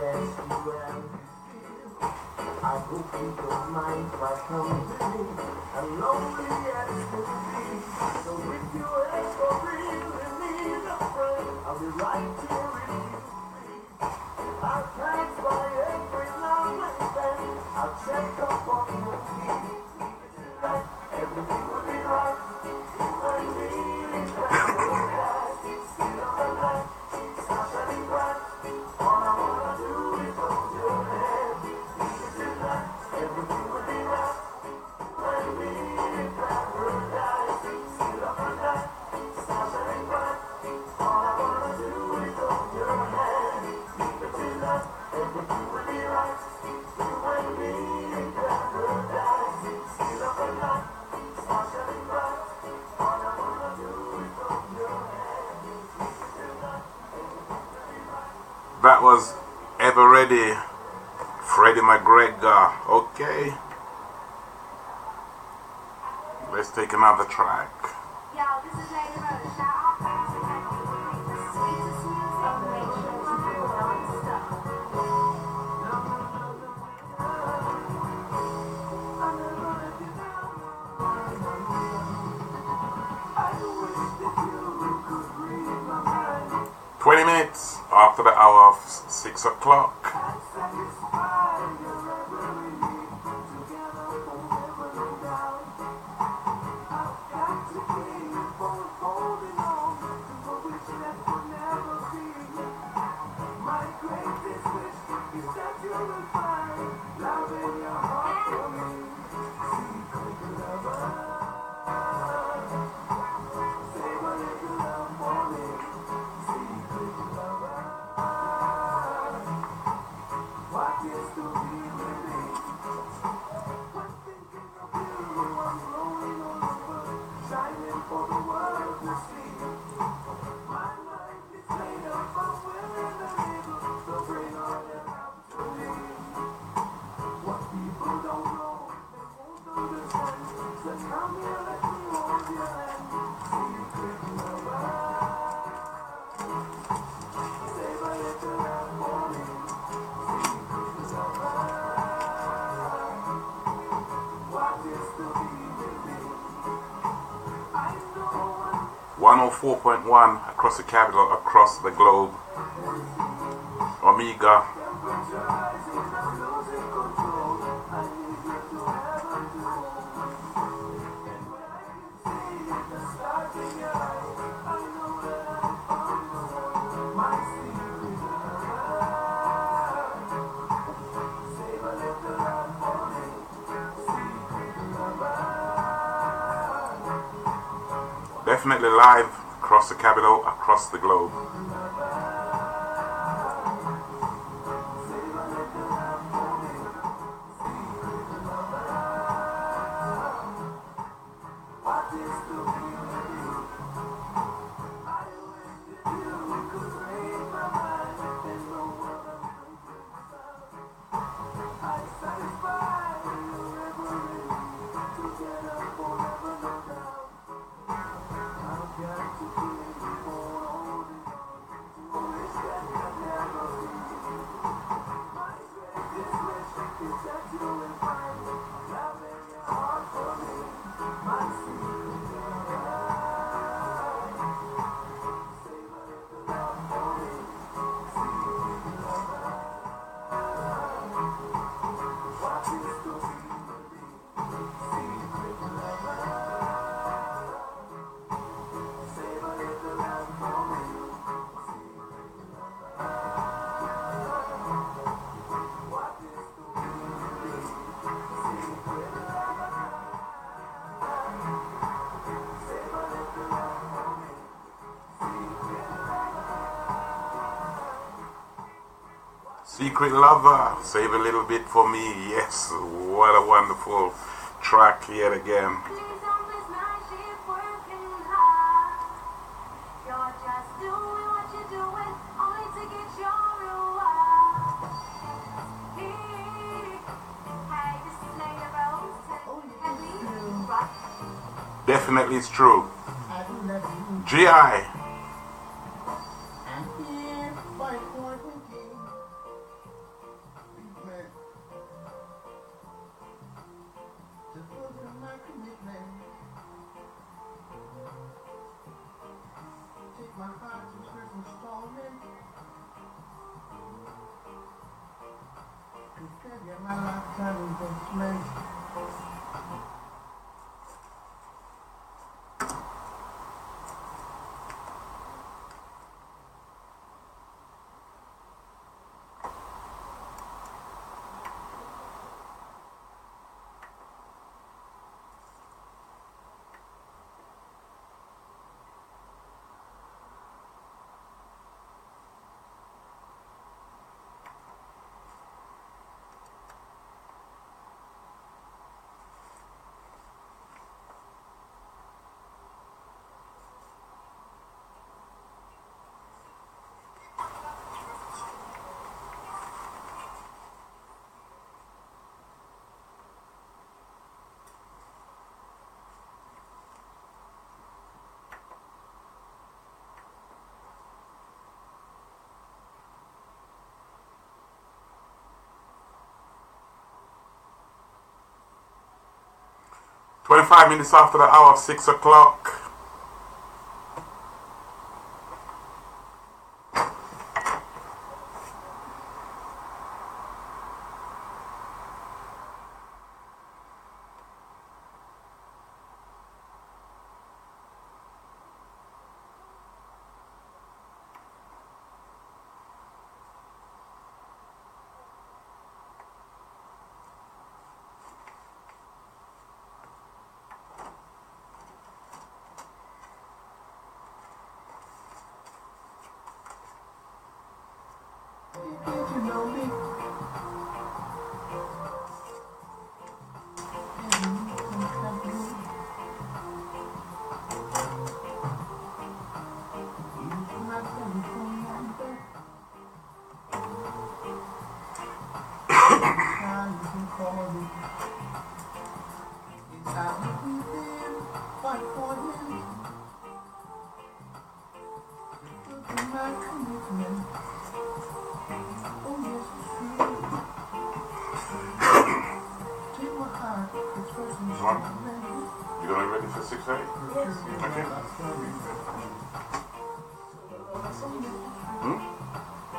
I hope you don't mind if I come to me. I'm lonely as could be. So if you ever really need a friend, I'll be right here with you. I'll pass by every now and then. I'll check up on your feet. Everything will be right. You and me in paradise. Still on the night, stop shining bright. All I wanna do is hold your hand. Everything will be right. When we in paradise, still up at night, stars shining bright. All I wanna do is hold your hand. Keep it tonight. Everything will be right. You and me in paradise, still up at night, stars shining bright. All I wanna do is hold your hand. Keep it tonight. Everything will be right. That was Ever Ready, Freddie McGregor. Okay, let's take another track. Yo, this is Lady Rose. Shout out to the sweetest music. Make sure you don't stop. I wish that you could read my mind. 20 minutes after the hour of 6 o'clock. And satisfy your every need. Together forever, no doubt. I've got to keep on holding on to a wish that will never be. My greatest wish is that you will find love in your heart for me. Secret lover, save a little love for me. Secret lover, what is to be with me? When thinking of you, I'm rolling all over, shining for the world to see. My mind is made up of willing and able, so bring all your love to me. What people don't know, they won't understand. So come here, let me hold your hand. Secret lover, save a little love for me. Secret lover, what is to be with me? I know 104.1 across the capital, across the globe. Omega. temperature rising, I'm losing control. I need you to have a glow. And when I can see the stars in your eyes, I know that I found the one, my secret lover. Save a little love for me, secret lover. Definitely live across the capital, across the globe. What is to be with you? I wish that you could read my mind and know what I'm thinking about. I satisfy your every need, together forever, no doubt. I've got to keep on holding on to a wish that can never be. My greatest wish is that you will find love in your heart for me, my secret lover. Save a little love for me, secret lover. What is to be with me, secret lover? Save a little love for me, secret lover. What is to be with me, secret lover? Save a little love for me, secret lover. Secret Lover, save a little bit for me. Yes, what a wonderful track yet again. Please don't miss my ship working hard. You're just doing what you're doing, only to get your reward. Hey, this is Lady Rose. Headley, rock. Definitely it's true. GI. 25 minutes after the hour of 6 o'clock. You gonna be ready for 6 8? Okay.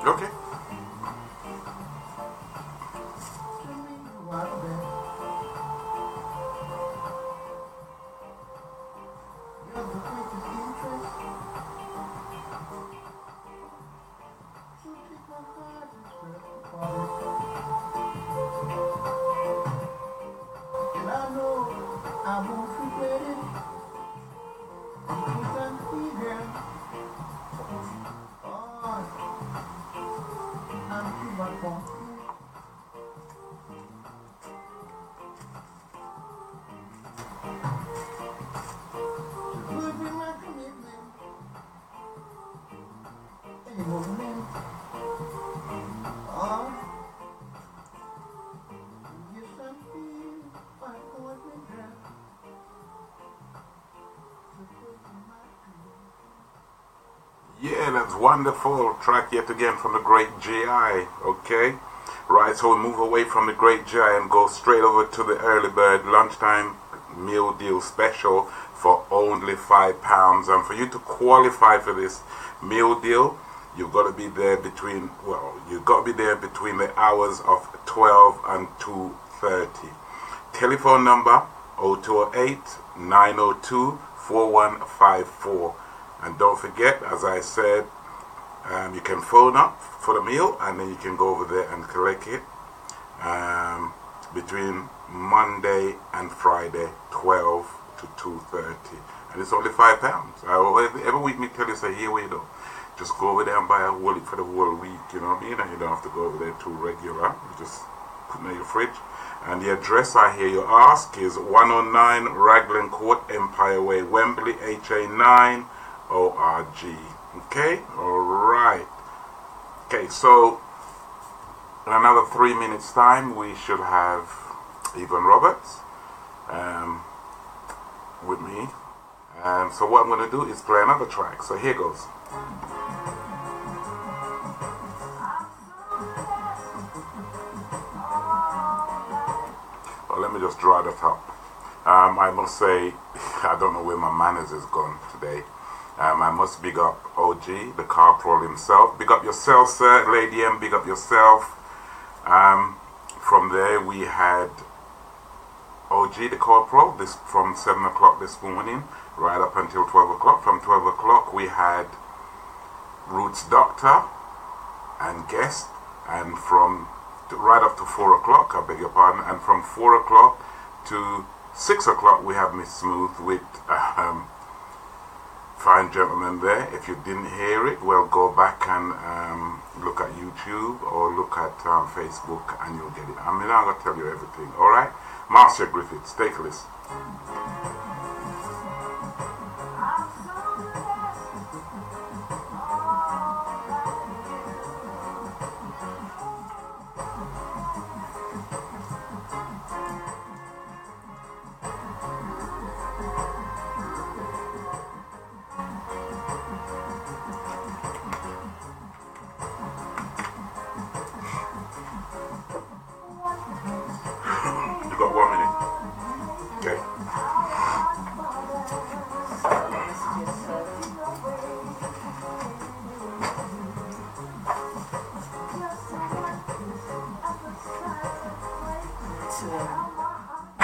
Okay. Yeah, that's wonderful track yet again from the great GI. Okay, right, so we move away from the great GI and go straight over to the early bird lunchtime meal deal special for only £5. And for you to qualify for this meal deal, you've got to be there between, well, you've got to be there between the hours of 12 and 2:30. Telephone number 0208 902 4154. And don't forget, as I said, you can phone up for the meal and then you can go over there and collect it between Monday and Friday, 12 to 2:30. And it's only £5. Every week me tell you, say, here we go. Just go over there and buy a whole for the whole week, you know what I mean? And you don't have to go over there too regular. You just put it in your fridge. And the address I hear you ask is 109 Raglan Court, Empire Way, Wembley, HA9. ORG. Okay? Alright. Okay, so in another 3 minutes time we should have Yvonne Roberts with me. So what I'm going to do is play another track. So here goes. Well, let me just draw that up. I must say, I don't know where my manners has gone today. I must big up OG, the corporal himself. Big up yourself, sir. Lady M, big up yourself. From there we had OG, the corporal, this from 7 o'clock this morning, right up until 12 o'clock. From 12 o'clock we had Roots Doctor and guest, and from right up to 4 o'clock, I beg your pardon, and from 4 o'clock to 6 o'clock we have Miss Smooth with fine gentleman there. If you didn't hear it, well, go back and look at YouTube or look at Facebook and you'll get it. I mean, I'm going to tell you everything, alright? Master Griffiths, take a listen. You got 1 minute. Okay.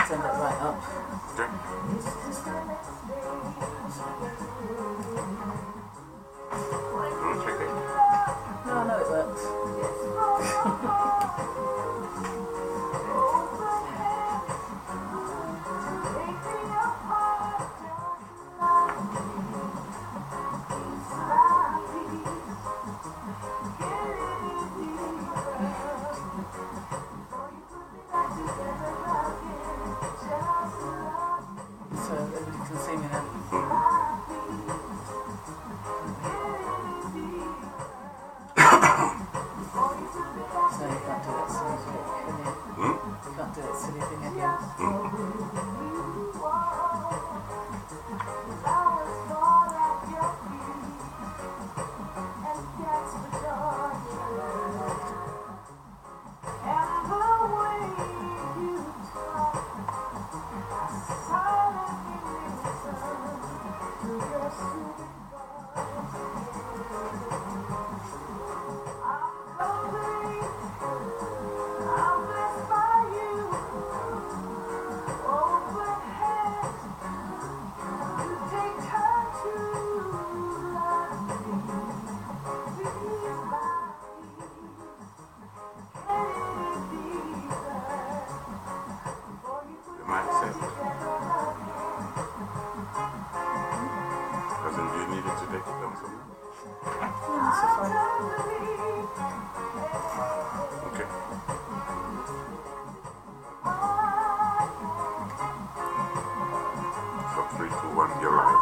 Turn that right up. Okay. Check it. No, I know it works. So everybody can see me now. So you can't do that silly thing, can you? You can't do that silly thing again. The mic set. Cousin, do you need it to take it down somewhere? That's fine. Okay. So 3, 2, 1, you're live.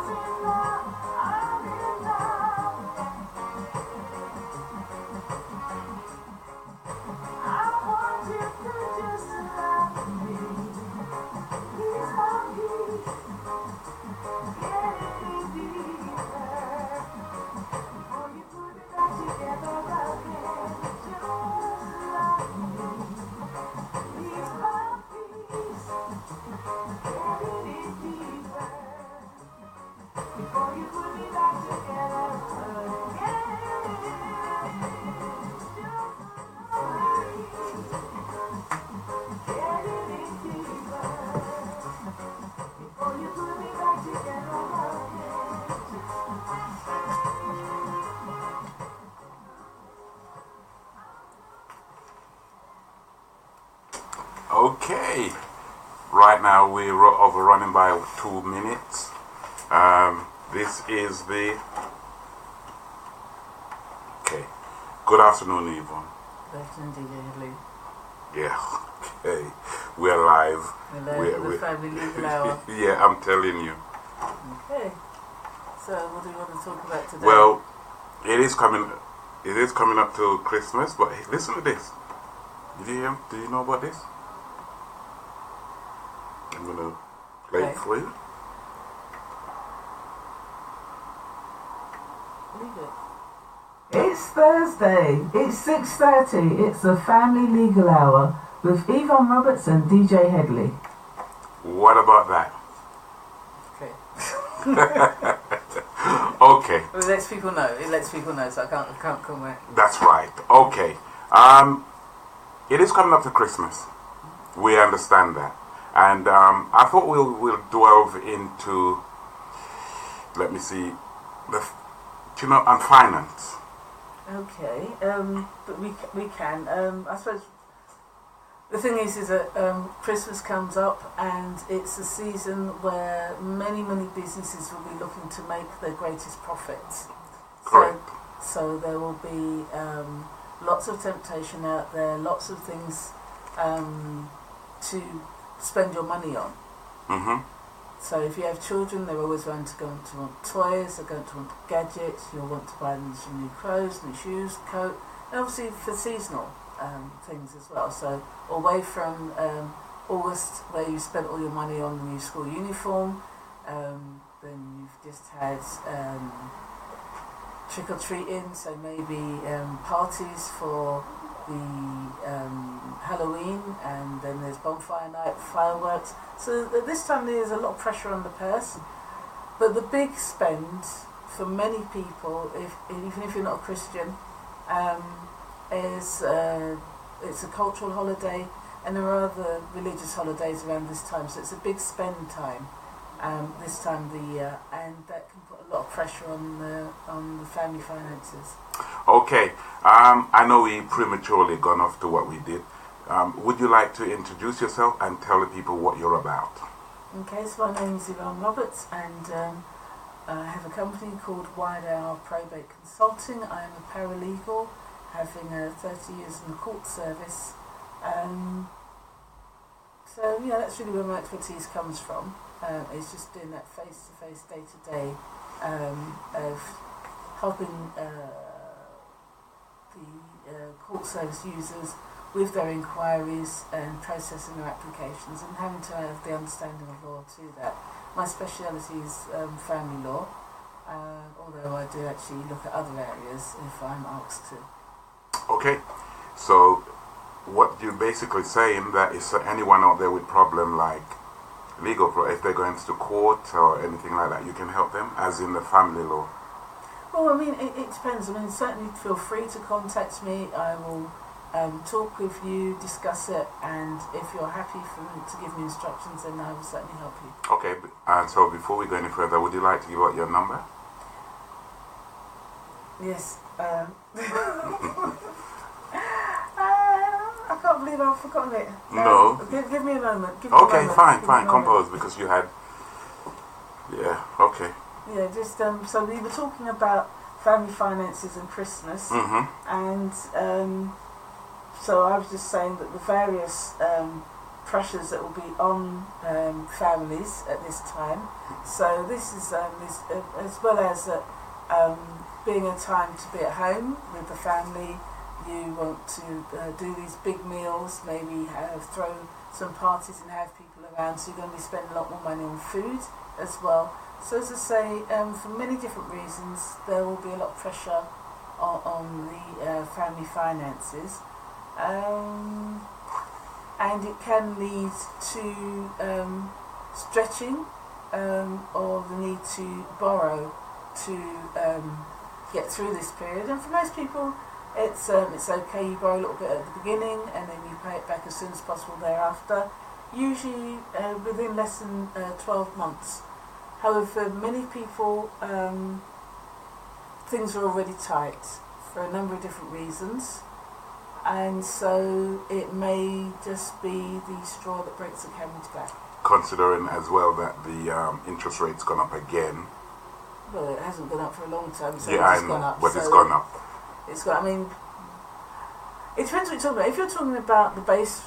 Okay, right now we're overrunning by 2 minutes. This is the... Okay, good afternoon, Yvonne. Good afternoon, DJ Headley. Yeah, okay, we're live. Hello, the family legal hour. Yeah, I'm telling you. Okay. So, what do you want to talk about today? Well, it is coming up to Christmas, but listen to this. Did you hear? Do you know about this? I'm gonna play it for you. Leave it. It's Thursday. It's 6:30. It's the Family Legal Hour with Yvonne Roberts and DJ Headley. What about that? Okay. Okay. It lets people know. It lets people know, so I can't comment. That's right. Okay. It is coming up to Christmas. We understand that. And I thought we'll delve into, let me see, on finance. Okay. But we can. I suppose the thing is that Christmas comes up, and it's a season where many businesses will be looking to make their greatest profits. Correct. So there will be lots of temptation out there, lots of things to spend your money on. Mm-hmm. So if you have children, they're always going to want toys, they're going to want gadgets, you'll want to buy them some new clothes, new shoes, coat, and obviously for seasonal things as well. So away from August, where you spent all your money on the new school uniform, then you've just had trick-or-treating, so maybe parties for the Halloween, and then there's bonfire night, fireworks. So at this time there's a lot of pressure on the purse, but the big spend for many people, even if you're not a Christian, is it's a cultural holiday, and there are other religious holidays around this time, so it's a big spend time this time of the year, and that can put a lot of pressure on the family finances. Okay. I know we prematurely gone off to what we did. Would you like to introduce yourself and tell the people what you're about? Okay, so my name is Yvonne Roberts, and I have a company called Wide Hour Probate Consulting. I am a paralegal, having 30 years in the court service. So yeah, that's really where my expertise comes from. It's just doing that face-to-face, day-to-day of helping the court service users with their inquiries and processing their applications, and having to have the understanding of law to that. My speciality is family law, although I do actually look at other areas if I'm asked to. Okay. So what you're basically saying that is anyone out there with problem like legal, if they're going to court or anything like that, you can help them, as in the family law. Well, I mean, it depends. I mean, certainly feel free to contact me. I will talk with you, discuss it, and if you're happy for me to give me instructions, then I will certainly help you. Okay, and so before we go any further, would you like to give out your number? Yes. I can't believe I've forgotten it. No. Give me a moment. Give me a Okay, moment. fine, Give me a moment. compose, because you had... Yeah, okay. Yeah, just so we were talking about family finances and Christmas, Mm-hmm. and so I was just saying that the various pressures that will be on families at this time. So this is as well as being a time to be at home with the family. You want to do these big meals, maybe throw some parties and have people around, so you're going to be spending a lot more money on food as well. So as I say, for many different reasons, there will be a lot of pressure on the family finances, and it can lead to stretching or the need to borrow to get through this period. And for most people, it's okay, you borrow a little bit at the beginning and then you pay it back as soon as possible thereafter, usually within less than 12 months. However, many people, things are already tight for a number of different reasons, and so it may just be the straw that breaks the camel's back. Considering as well that the interest rate's gone up again. Well, it hasn't gone up for a long time, so Yeah, it's I know, gone up. but so it's gone up. It's got. I mean, it depends what you're talking about. If you're talking about the base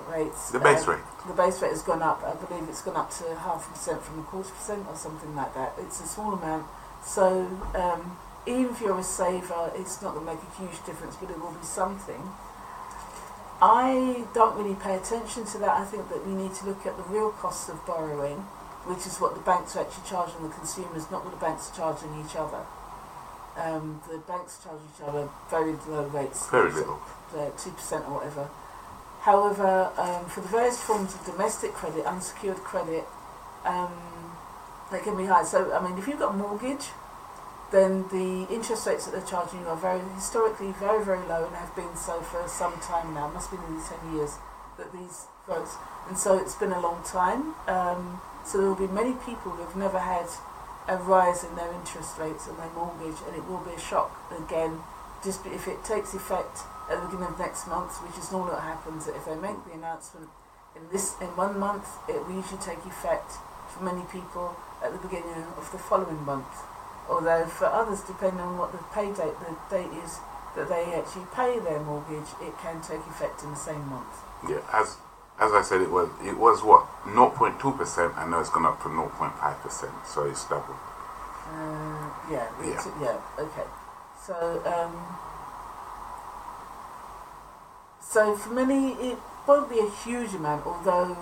rates, The base rate. the base rate has gone up. I believe it's gone up to 0.5% from 0.25% or something like that. It's a small amount, so even if you're a saver, it's not going to make a huge difference, but it will be something. I don't really pay attention to that. I think that we need to look at the real costs of borrowing, which is what the banks are actually charging the consumers, not what the banks are charging each other. The banks charge each other very low rates. Very little. 2% or whatever. However, for the various forms of domestic credit, unsecured credit, they can be high. So, I mean, if you've got a mortgage, then the interest rates that they're charging you are historically very, very low, and have been so for some time now. It must be nearly 10 years that these growths, and so it's been a long time. So there will be many people who have never had a rise in their interest rates and their mortgage, and it will be a shock again. Just if it takes effect at the beginning of next month, which is normally what happens, that if they make the announcement in 1 month, it will usually take effect for many people at the beginning of the following month. Although for others, depending on what the date is that they actually pay their mortgage, it can take effect in the same month. Yeah, as I said, it was what, 0.2%, and now it's gone up to 0.5%, so it's doubled. Okay. So for many, it won't be a huge amount, although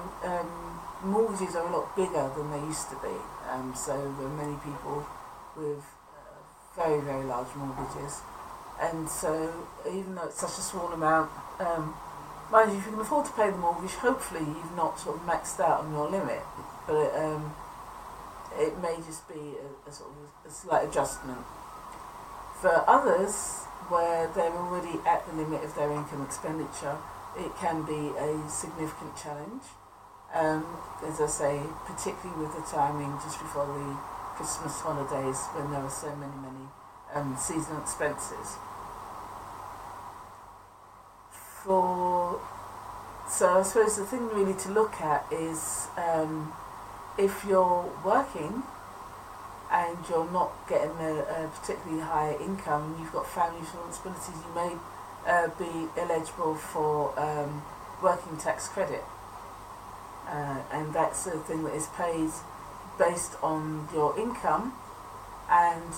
mortgages are a lot bigger than they used to be. So there are many people with very, very large mortgages, and so even though it's such a small amount, mind you, if you can afford to pay the mortgage, hopefully you've not sort of maxed out on your limit, but it may just be a sort of a slight adjustment. For others, where they're already at the limit of their income expenditure, it can be a significant challenge. As I say, particularly with the timing just before the Christmas holidays, when there are so many seasonal expenses. So I suppose the thing really to look at is if you're working and you're not getting a particularly high income, you've got family responsibilities, you may be eligible for working tax credit, and that's a thing that is paid based on your income and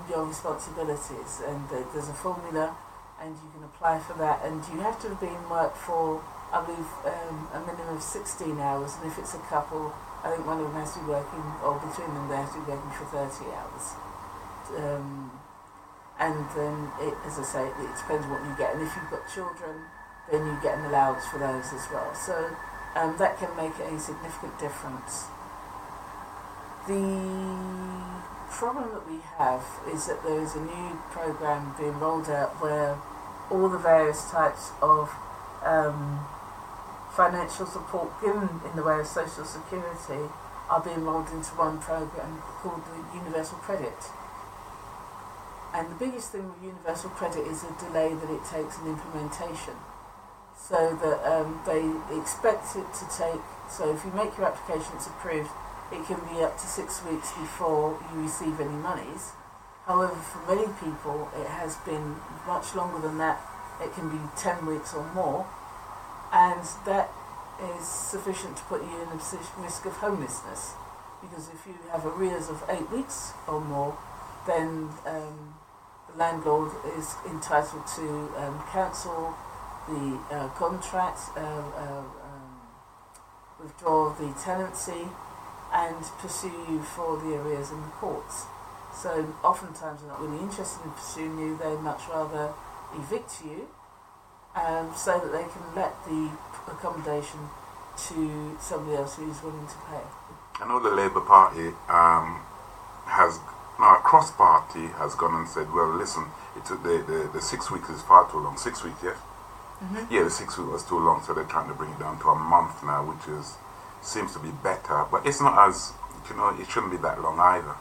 your responsibilities, and there's a formula, and you can apply for that, and you have to have been in work for, I believe, a minimum of 16 hours, and if it's a couple, I think one of them has to be working, or between them they have to be working for 30 hours. And then, as I say, it depends what you get, and if you've got children, then you get an allowance for those as well. So that can make a significant difference. The problem that we have is that there is a new program being rolled out where all the various types of financial support given in the way of social security are being rolled into one program called the Universal Credit. And the biggest thing with Universal Credit is the delay that it takes in implementation. So that they expect it to take, so if you make your application, it's approved, it can be up to 6 weeks before you receive any monies. However, for many people, it has been much longer than that. It can be 10 weeks or more, and that is sufficient to put you in a risk of homelessness, because if you have arrears of 8 weeks or more, then the landlord is entitled to cancel the contract, withdraw the tenancy, and pursue you for the arrears in the courts. So oftentimes they're not really interested in pursuing you, they'd much rather evict you so that they can let the accommodation to somebody else who's willing to pay. I know the Labour Party cross party has gone and said, well, listen, the 6 weeks is far too long. 6 weeks, yes? Mm-hmm. Yeah, the 6 weeks was too long, so they're trying to bring it down to a month now, which seems to be better, but it's not as, it shouldn't be that long either.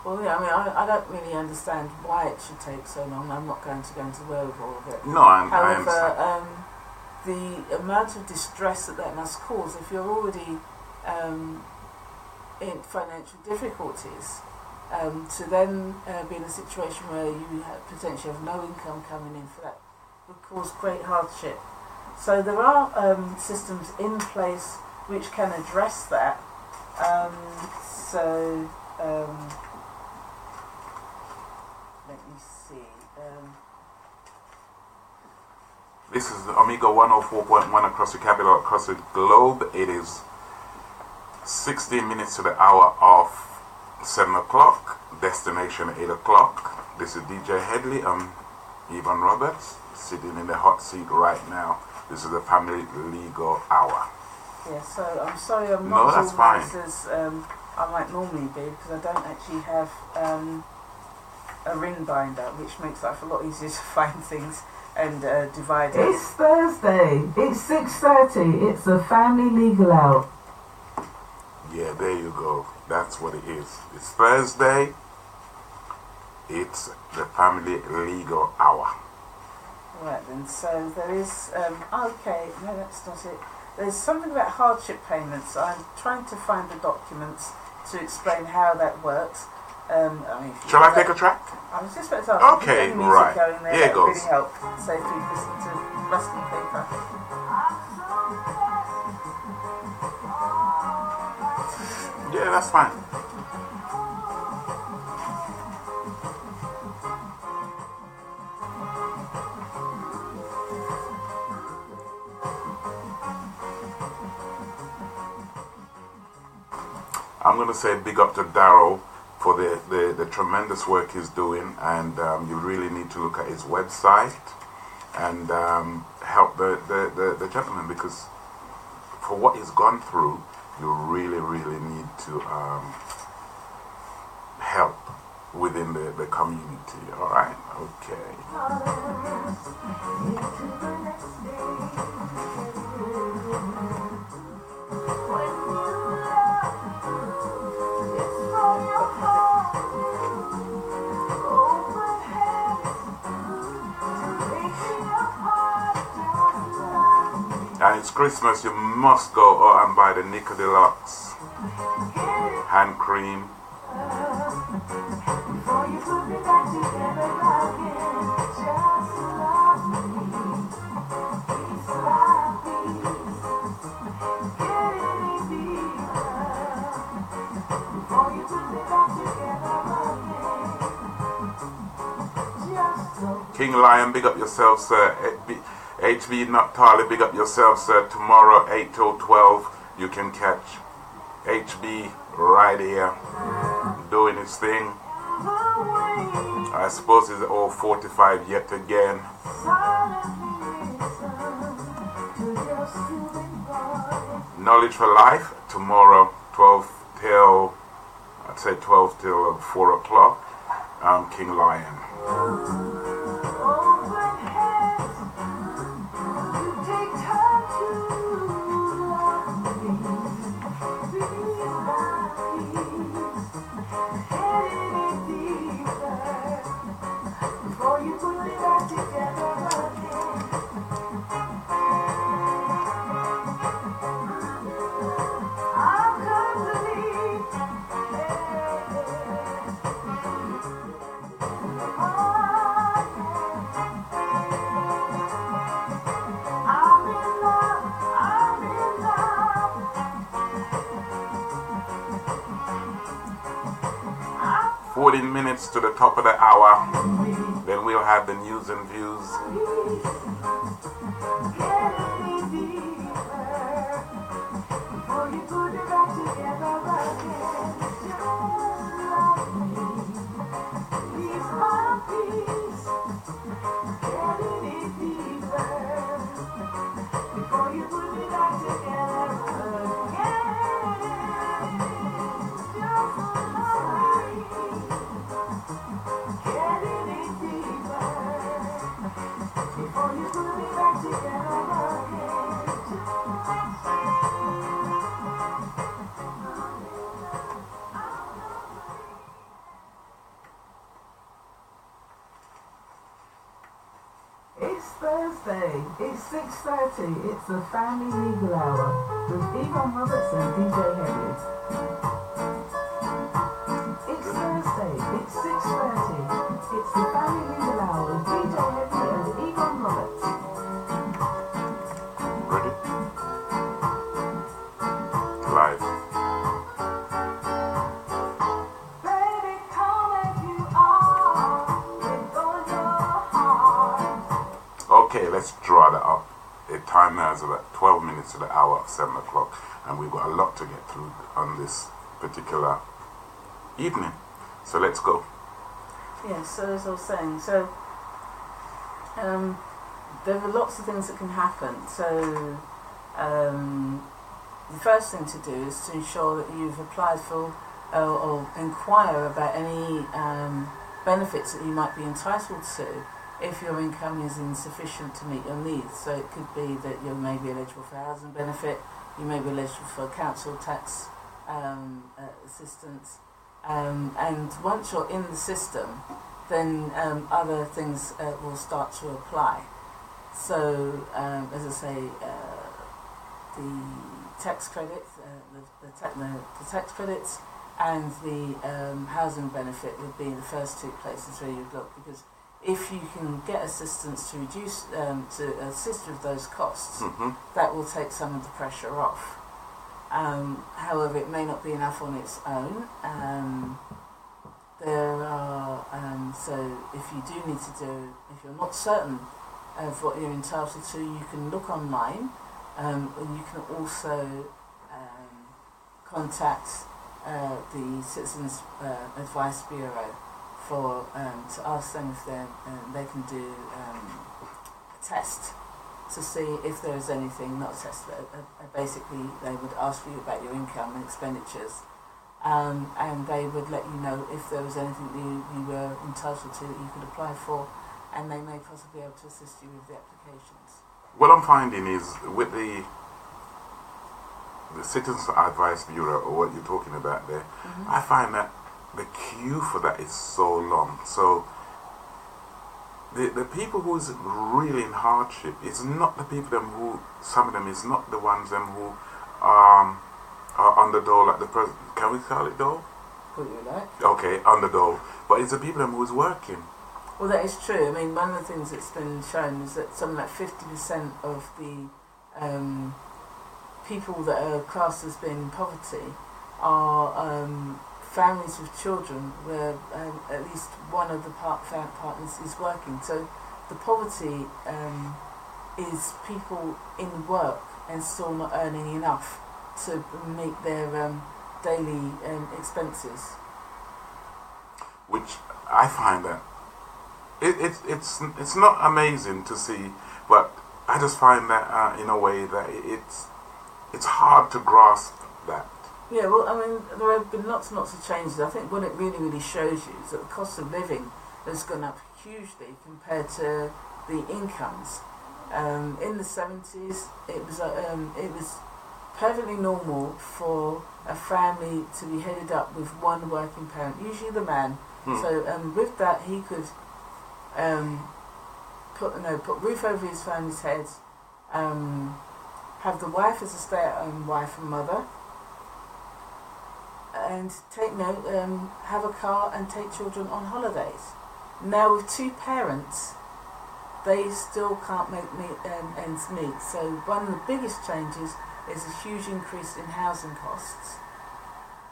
Well, yeah, I mean, I don't really understand why it should take so long. I'm not going to go into the wherewithal of it. No, I However, understand. The amount of distress that must cause, if you're already in financial difficulties, to then be in a situation where you potentially have no income coming in for that would cause great hardship. So there are systems in place which can address that. Let me see. This is Omega 104.1 across the capital, across the globe. It is 16 minutes to the hour of 7 o'clock. Destination 8 o'clock. This is DJ Headley. I'm Ivan Roberts, sitting in the hot seat right now. This is the Family Legal Hour. Yeah, so I'm sorry I'm not as organized as I might normally be, because I don't actually have a ring binder, which makes life a lot easier to find things and divide it. It's Thursday. It's 6:30. It's the family legal hour. Yeah, there you go. That's what it is. It's Thursday. It's the family legal hour. Right then, so there is, okay, no that's not it. There's something about hardship payments. I'm trying to find the documents to explain how that works. I mean, Shall I take a track? I was just about to ask. Okay, if you get any music right. going there, Here it that would goes. really help. So if you listen to rustling paper. Yeah, that's fine. I'm going to say big up to Darryl for the tremendous work he's doing, and you really need to look at his website and help the gentleman, because for what he's gone through, you really need to help within the community. All right? Okay. And it's Christmas, you must go out and buy the Nickel Deluxe hand cream. King Lion, big up yourself, sir. HB Noctali, big up yourself, sir. Tomorrow, 8 till 12, you can catch HB right here doing his thing. I suppose it's all 45 yet again. Knowledge for Life, tomorrow, 12 till, I'd say 12 till 4 o'clock. King Lion. Minutes to the top of the hour, then we'll have the news and views. It's Thursday. It's 6:30. It's the family legal hour with Yvonne Robertson, DJ Headley. It's Thursday. It's 6:30. It's the family legal hour with DJ Headley and Yvonne Roberts. Ready? Live. Baby, come as you are, with all your heart. Okay, let's draw that up. The time now is about 12 minutes to the hour of 7 o'clock, and we've got a lot to get through on this particular evening. So let's go. Yes, so as I was saying, so there are lots of things that can happen. So the first thing to do is to ensure that you've applied for or inquire about any benefits that you might be entitled to if your income is insufficient to meet your needs. So it could be that you may be eligible for housing benefit, you may be eligible for council tax assistance, and once you're in the system, then other things will start to apply. So, as I say, the tax credits, the tax credits, and the housing benefit would be the first two places where you'd look, because if you can get assistance to reduce, to assist with those costs, that will take some of the pressure off. However, it may not be enough on its own. There are, so if you do need to do, if you're not certain of what you're entitled to, you can look online, and you can also contact the Citizens Advice Bureau for to ask them if they can do a test to see if there is anything, not a test, but basically they would ask you about your income and expenditures, and they would let you know if there was anything that you were entitled to that you could apply for, and they may possibly be able to assist you with the applications. What I'm finding is with the Citizens Advice Bureau, or what you're talking about there, I find that the queue for that is so long. So the people who's really in hardship is not the people who, some of them is not the ones who are on the dole at the present. Can we call it dole? Put it like. Okay, on the dole. But it's the people who's working. Well, that is true. I mean, one of the things that's been shown is that something like 50% of the people that are classed as being in poverty are families with children where at least one of the partners is working. So the poverty is people in work and still not earning enough to meet their daily expenses. Which I find that it's not amazing to see, but I just find that in a way that it's hard to grasp that. Yeah, well, I mean, there have been lots and lots of changes. I think what it really shows you is that the cost of living has gone up hugely compared to the incomes. In the 70s, it was perfectly normal for a family to be headed up with one working parent, usually the man. So with that, he could put roof over his family's head, have the wife as a stay-at-home wife and mother, and have a car and take children on holidays. Now with two parents, they still can't make ends meet. So one of the biggest changes is a huge increase in housing costs,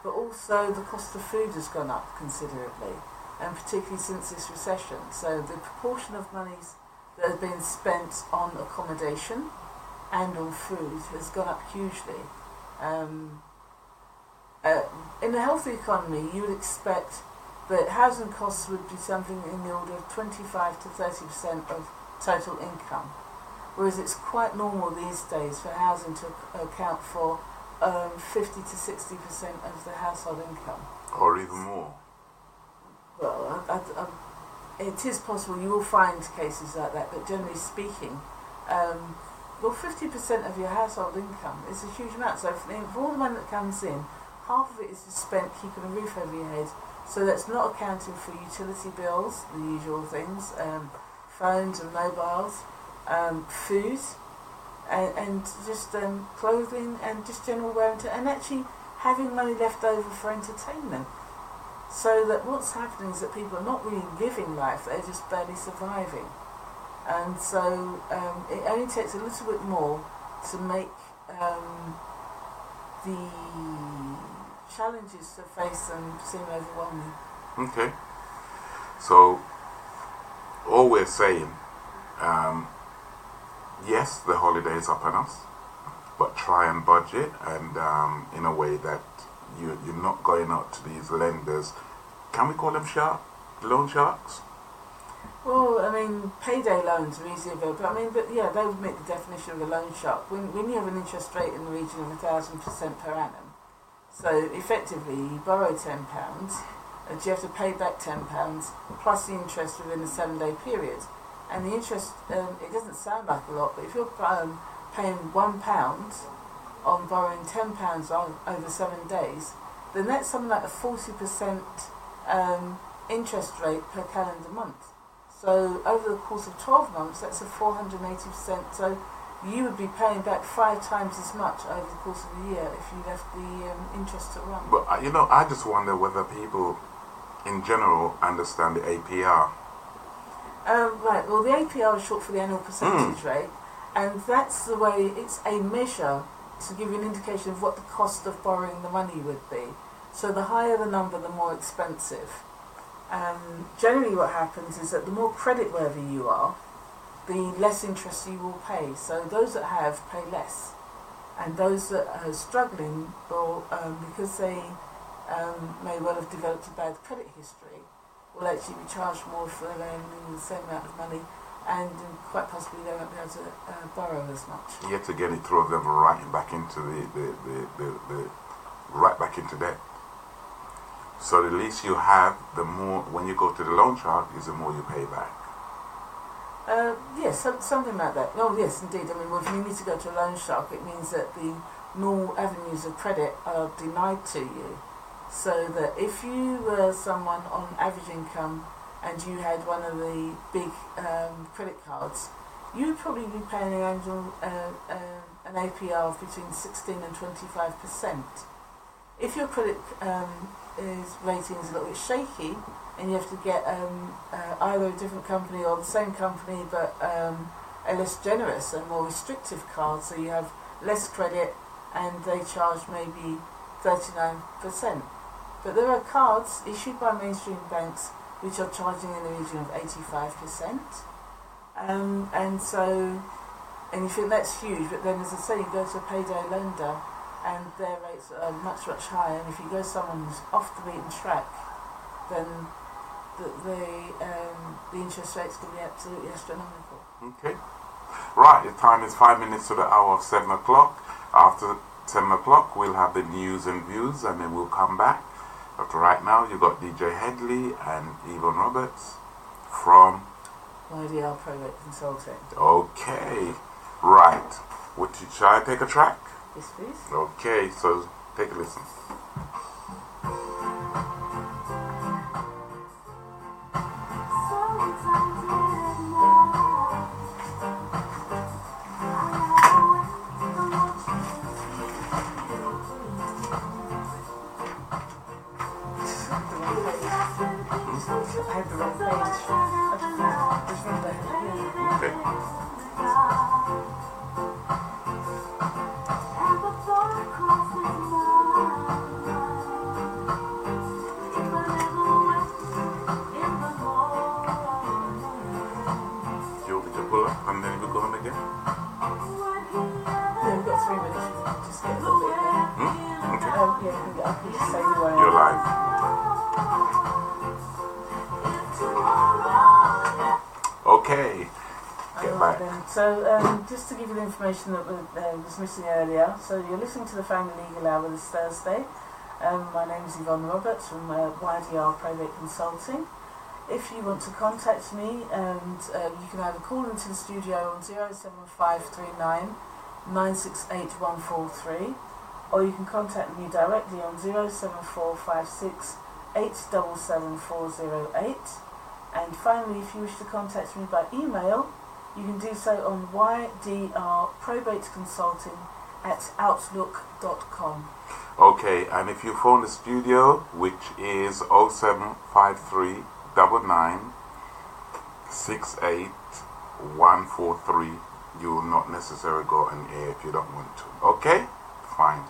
but also the cost of food has gone up considerably, and particularly since this recession. So the proportion of monies that have been spent on accommodation and on food has gone up hugely. In a healthy economy, you would expect that housing costs would be something in the order of 25 to 30% of total income, whereas it's quite normal these days for housing to account for 50 to 60% of the household income. Or even more. Well, it is possible you will find cases like that, but generally speaking, 50% of your household income is a huge amount. So for all the money that comes in, half of it is spent keeping a roof over your head. So that's not accounting for utility bills, the usual things, phones and mobiles, food, and just clothing and just general wear and tear, and actually having money left over for entertainment. So that what's happening is that people are not really living life, they're just barely surviving. And so it only takes a little bit more to make the challenges to face them seem overwhelming. Okay. So, all we're saying, yes, the holiday is upon us, but try and budget, and in a way that you're not going out to these lenders. Can we call them loan sharks? Well, I mean, payday loans are easy available, but yeah, they would meet the definition of a loan shark. When you have an interest rate in the region of 1,000% per annum, so effectively you borrow £10, you have to pay back £10 plus the interest within a 7-day period. And the interest, it doesn't sound like a lot, but if you're paying £1 on borrowing £10 over 7 days, then that's something like a 40% interest rate per calendar month. So over the course of 12 months, that's a 480%. So you would be paying back 5 times as much over the course of a year if you left the interest to run. But I just wonder whether people in general understand the APR. Right, well the APR is short for the annual percentage rate, and that's the way, it's a measure to give you an indication of what the cost of borrowing the money would be. So the higher the number, the more expensive. Generally what happens is that the more creditworthy you are, the less interest you will pay. So those that have pay less, and those that are struggling will, because they may well have developed a bad credit history, will actually be charged more for lending the same amount of money, and quite possibly they won't be able to borrow as much. Yet again, it throws them right back into the right back into debt. So the least you have, the more, when you go to the loan shark, is the more you pay back. Yes, something like that. Oh yes, indeed. I mean, well, if you need to go to a loan shark, it means that the normal avenues of credit are denied to you. So that if you were someone on average income and you had one of the big credit cards, you would probably be paying an annual an APR of between 16 and 25%. If your credit rating is a little bit shaky, and you have to get either a different company or the same company but a less generous and more restrictive card, so you have less credit and they charge maybe 39%. But there are cards issued by mainstream banks which are charging in the region of 85%. And you think that's huge, but then as I say, you go to a payday lender and their rates are much, much higher. And if you go to someone who's off the beaten track, then the interest rates can be absolutely astronomical. Okay. Right, the time is 5 minutes to the hour of 7 o'clock. After 7 o'clock, we'll have the news and views, and then we'll come back. But right now, you've got DJ Headley and Yvonne Roberts from YDR Private Consulting. Okay. Right. Shall I take a track? Yes, please. Okay, so take a listen. I had the wrong page. Just remember. Okay. Do you want me to pull up and then we'll go on again? Yeah, we've got 3 minutes. You can just get a little bit there. Okay. Yeah, I can just say who I am. You're live. Okay. Get Alright back. then. So, just to give you the information that was missing earlier, so you're listening to the Family Legal Hour this Thursday. My name is Yvonne Roberts from YDR Private Consulting. If you want to contact me, and you can either call into the studio on 07539 968 143, or you can contact me directly on 07456 877408. And finally, if you wish to contact me by email, you can do so on ydrprobateconsulting@outlook.com. Okay, and if you phone the studio, which is 0753 9968 143, you will not necessarily go on air if you don't want to. Okay? Fine.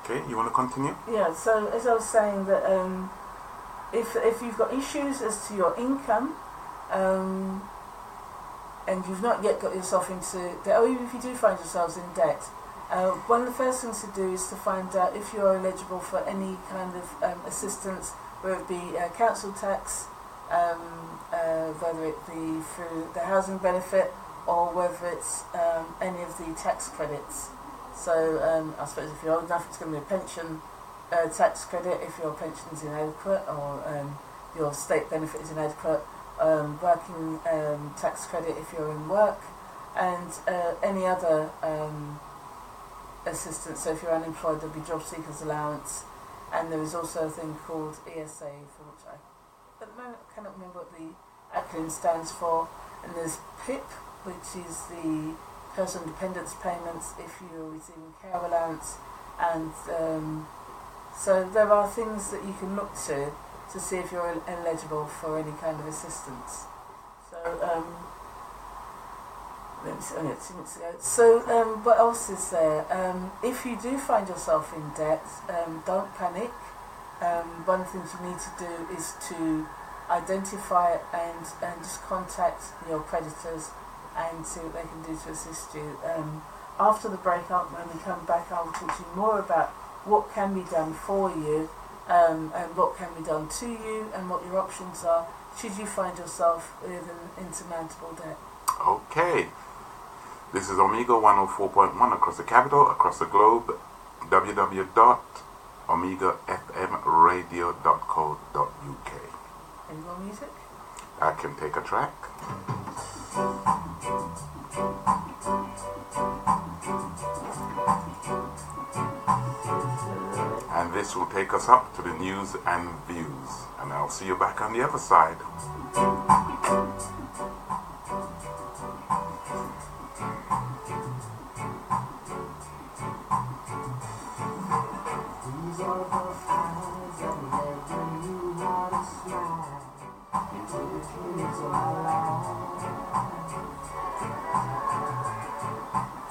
Okay, you want to continue? Yeah, so as I was saying, that if you've got issues as to your income, and you've not yet got yourself into debt, or even if you do find yourselves in debt, one of the first things to do is to find out if you're eligible for any kind of assistance, whether it be council tax, whether it be through the housing benefit, or whether it's any of the tax credits. So I suppose if you're old enough, it's going to be a pension, tax credit if your pension is inadequate or your state benefit is inadequate, working tax credit if you're in work, and any other assistance. So if you're unemployed, there'll be job seekers allowance, and there is also a thing called ESA, for which I at the moment I cannot remember what the acronym stands for, and there's PIP, which is the personal dependence payments if you're receiving care allowance, and so there are things that you can look to see if you're eligible for any kind of assistance. So let me see, 2 minutes ago. So what else is there? If you do find yourself in debt, don't panic. One of the things you need to do is to identify it and just contact your creditors and see what they can do to assist you. After the break, when we come back, I will talk to you more about what can be done for you, and what can be done to you, and what your options are should you find yourself with an insurmountable debt. Okay. This is Omega 104.1 across the capital, across the globe, www.omegafmradio.co.uk. Any more music? I can take a track. And this will take us up to the news and views. And I'll see you back on the other side. These are the eyes that never knew how to smile into the dreams of my life.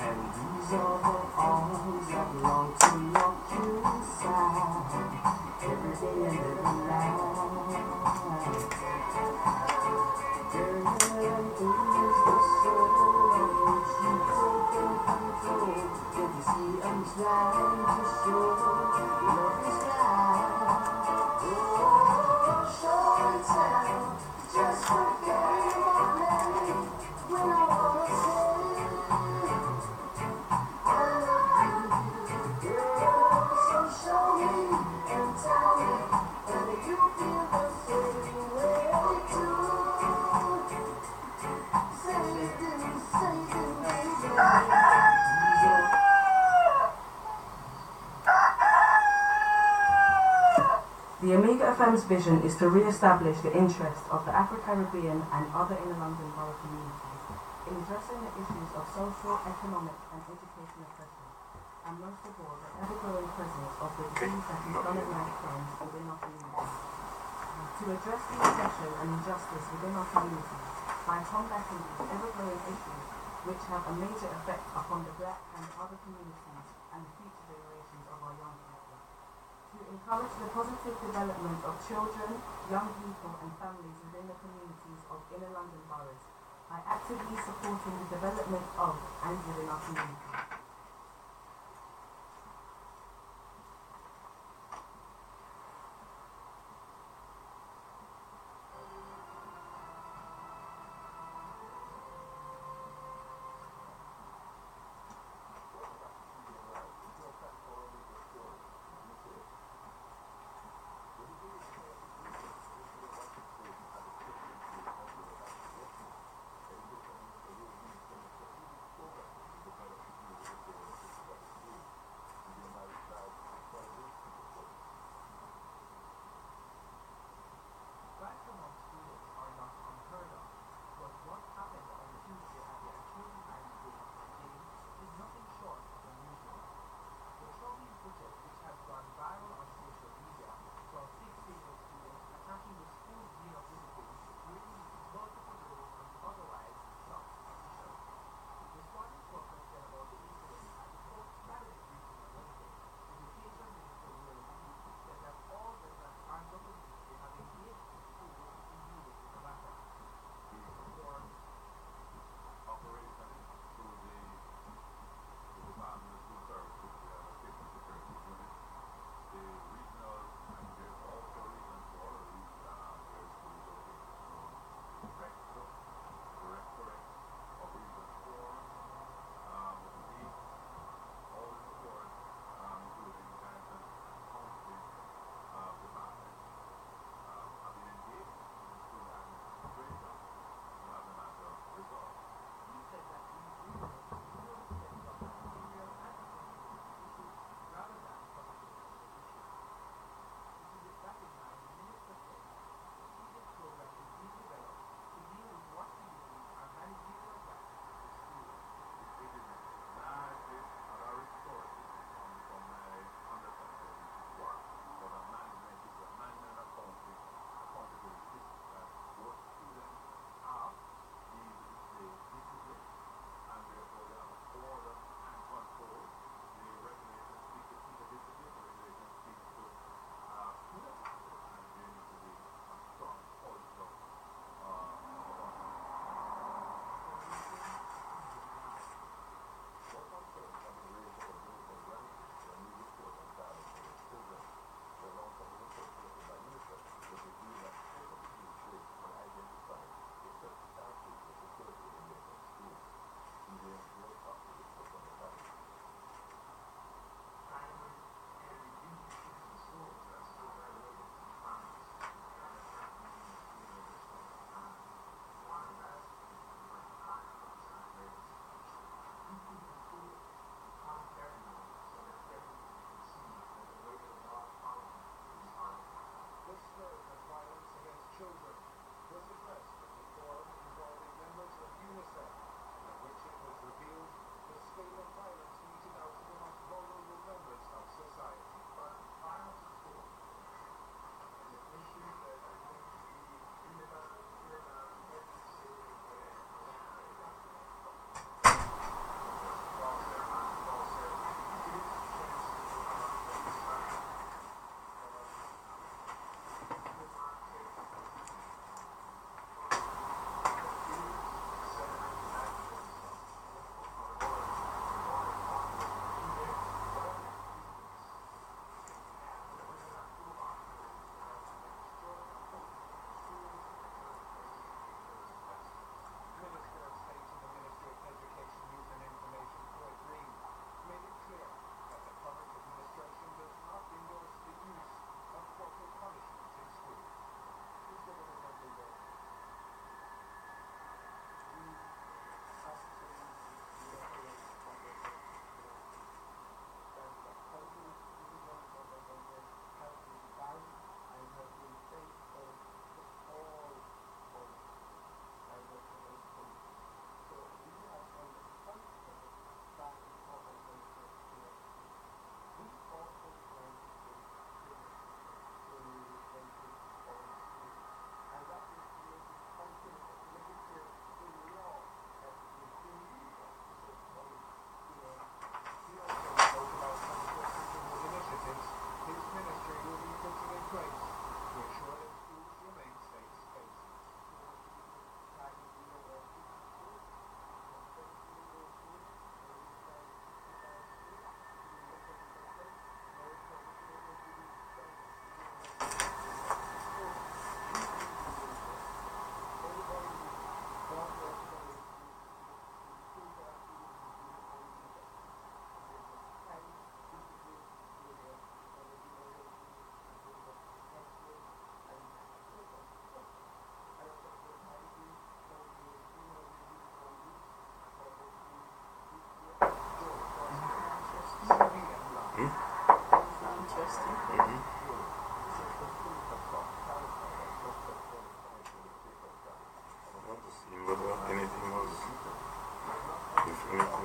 And these are the arms that long to lock you inside every day and every night. Girl, is the soul of which you take control. Don't you see I'm trying to show love is blind. Oh, show and tell, just what game I play when I wanna say I love you, girl. So show me and tell me whether you feel the same way too. Say you do, baby. The Omega FM's vision is to re-establish the interest of the Afro-Caribbean and other inner London borough communities in addressing the issues of social, economic and educational oppression, and most of all, the ever-growing presence of the disease that is stomach like crimes within our communities. To address the oppression and injustice within our communities by combating these ever-growing issues which have a major effect upon the black and other communities and the future generations of our young people. To encourage the positive development of children, young people and families within the communities of inner London boroughs by actively supporting the development of and within our communities.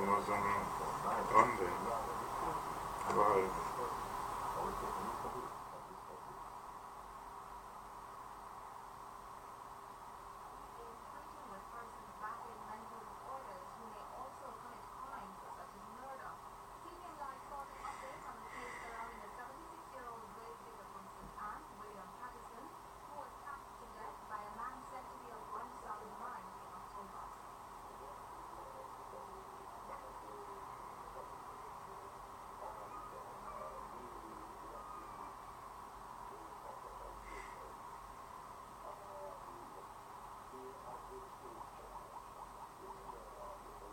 was on there. Right. Treating with persons battling mental disorders who may also commit crimes such as murder. TVN Live sought an update on the case surrounding the 76-year-old grave digger from St. Anne, William Patterson, who was stabbed to death by a man said to be of Gransound mine in October.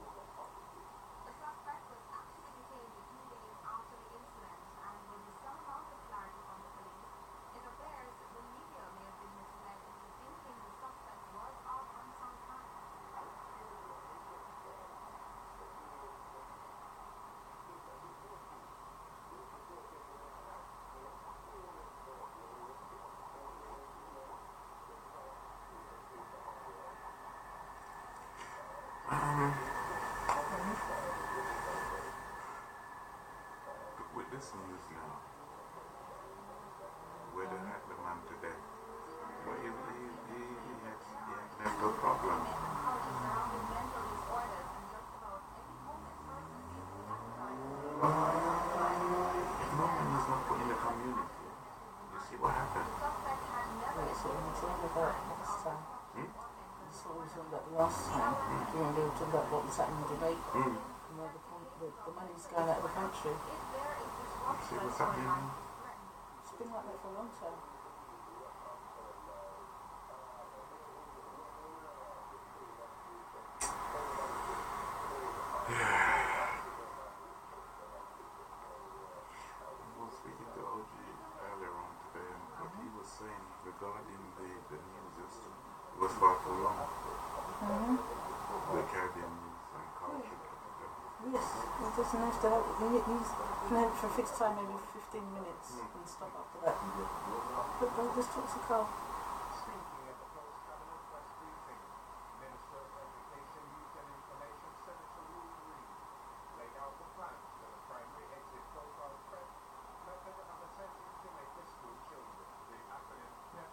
The suspect was actually detained a few days after the incident, and with some amount of clarity from the police, it appears the media may have been misled into thinking the suspect was of unsound mind. With this news now, where they had the man today, well, he had mental problems. Psychology surrounding mental disorders, and just about any homeless person is categorized. No one is not put in the community. You see what happened? The suspect had never That's what we were talking about last time. That's what we were talking about last time. You know, they were talking about what was happening in Jamaica. You know, the money's going out of the country. If there is See disruption what's or happening? life threatened. It's been like that for a long time. I was speaking to OG earlier on today, and what he was saying regarding the news it was far too long. The Caribbean news and culture. Yes, it doesn't have to have, you can have it for a fixed time, maybe 15 minutes, and stop after that. But they'll just talk to Carl. Speaking at the post-cabinet press briefing, Minister of Education, Youth and Information, Senator Louis Reed, laid out the plans for the primary exit profile PrEP method of assessing Jamaica school children. The acronym PEP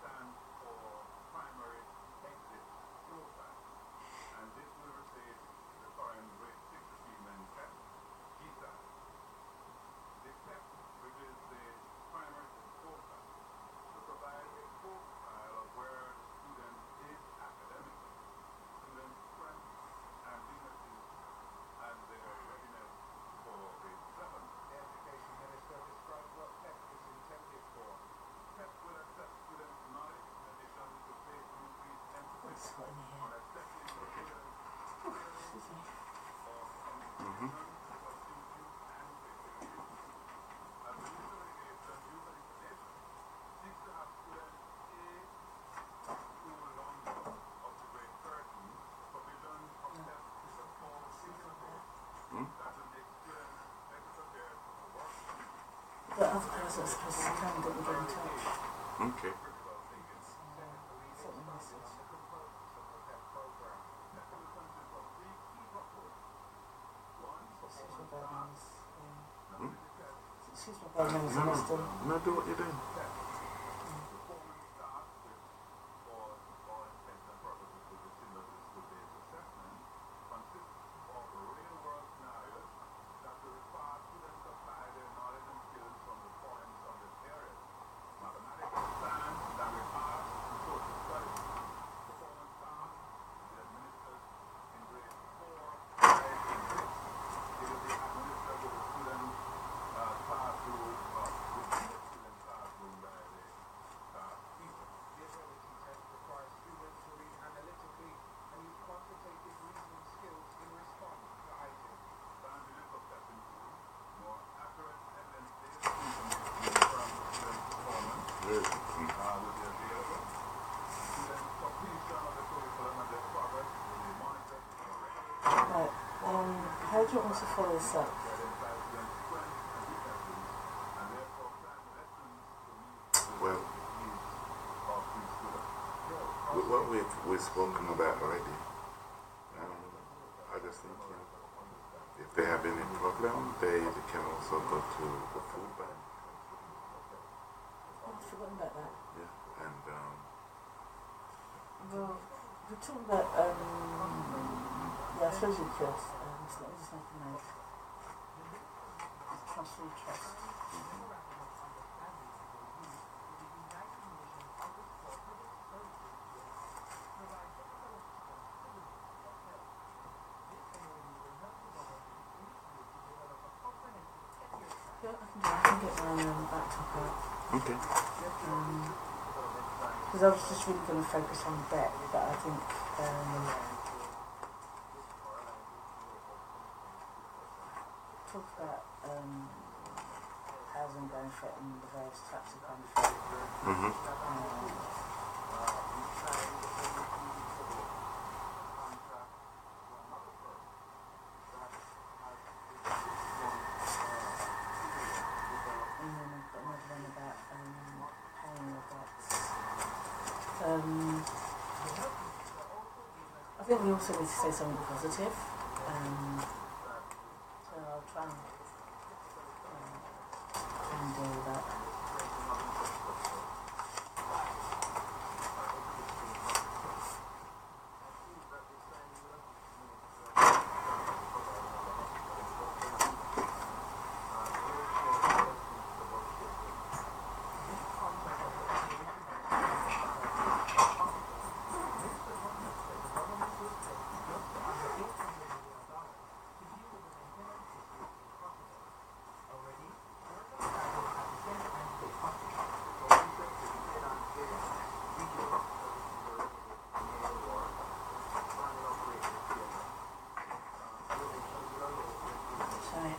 stands for Primary Exit Profile, and this will replace the current grade 6 achievement PEP, GSAT. The PEP reveals the primary profile to provide a profile of where the student is academically, student strengths and weaknesses, and their readiness for grade 7. The Education Minister described what PEP is intended for. PEP will assess students' knowledge in addition to place increased emphasis What's got in here? on assessing the students' Excuse me. or communication, pursuit, and creativity. As the Minister of Education, Youth and Information seeks to have students A school long up to grade 13, provision of PEP is a full season course that will make students better prepared for work. The other person's supposed to come didn't get in touch. Okay. Critical thinking. Sent me a message. The components of the PEP program. PEP will consist of 3 key reports. One, Excuse my performance bad tasks. names. Excuse my bad names, No, Mr. no, do what you're doing. Performance tasks, which for all intents and purposes will be similar to the school-based assessment, consists of real-world scenarios that will require students to apply their knowledge and skills from the following subject areas: mathematics, science, language arts, and social studies. Performance tasks will be administered in grades 4, 5, and 6. They will be administered with the students' classroom, within the students' classroom by the teacher. The ability test requires students to read analytically and use quantitative reasoning skills in response to items. Scientific assessment tool, more accurate evidence-based information from student performance Good. will be available. Student completion of the curriculum and their progress will be monitored regularly. Right, how do you want me to follow this up? That implies student strengths and weaknesses, and therefore plan lessons to meet the Well, needs of each student. with what we've spoken about already, I just just thinking if they have any problem, they can also go to the food bank. I've forgotten about that. Yeah, and Well, we're talking about, yeah, I suppose you could. So let me just make a note. Trust all trust. Yeah, I can get my laptop out. okay. Because I was just really going to focus on debt, but I think talk about housing benefit and the various types of benefit. And then I've got another one about paying your debts. I think we also need to say something positive. So I'll try and deal with that. Sorry.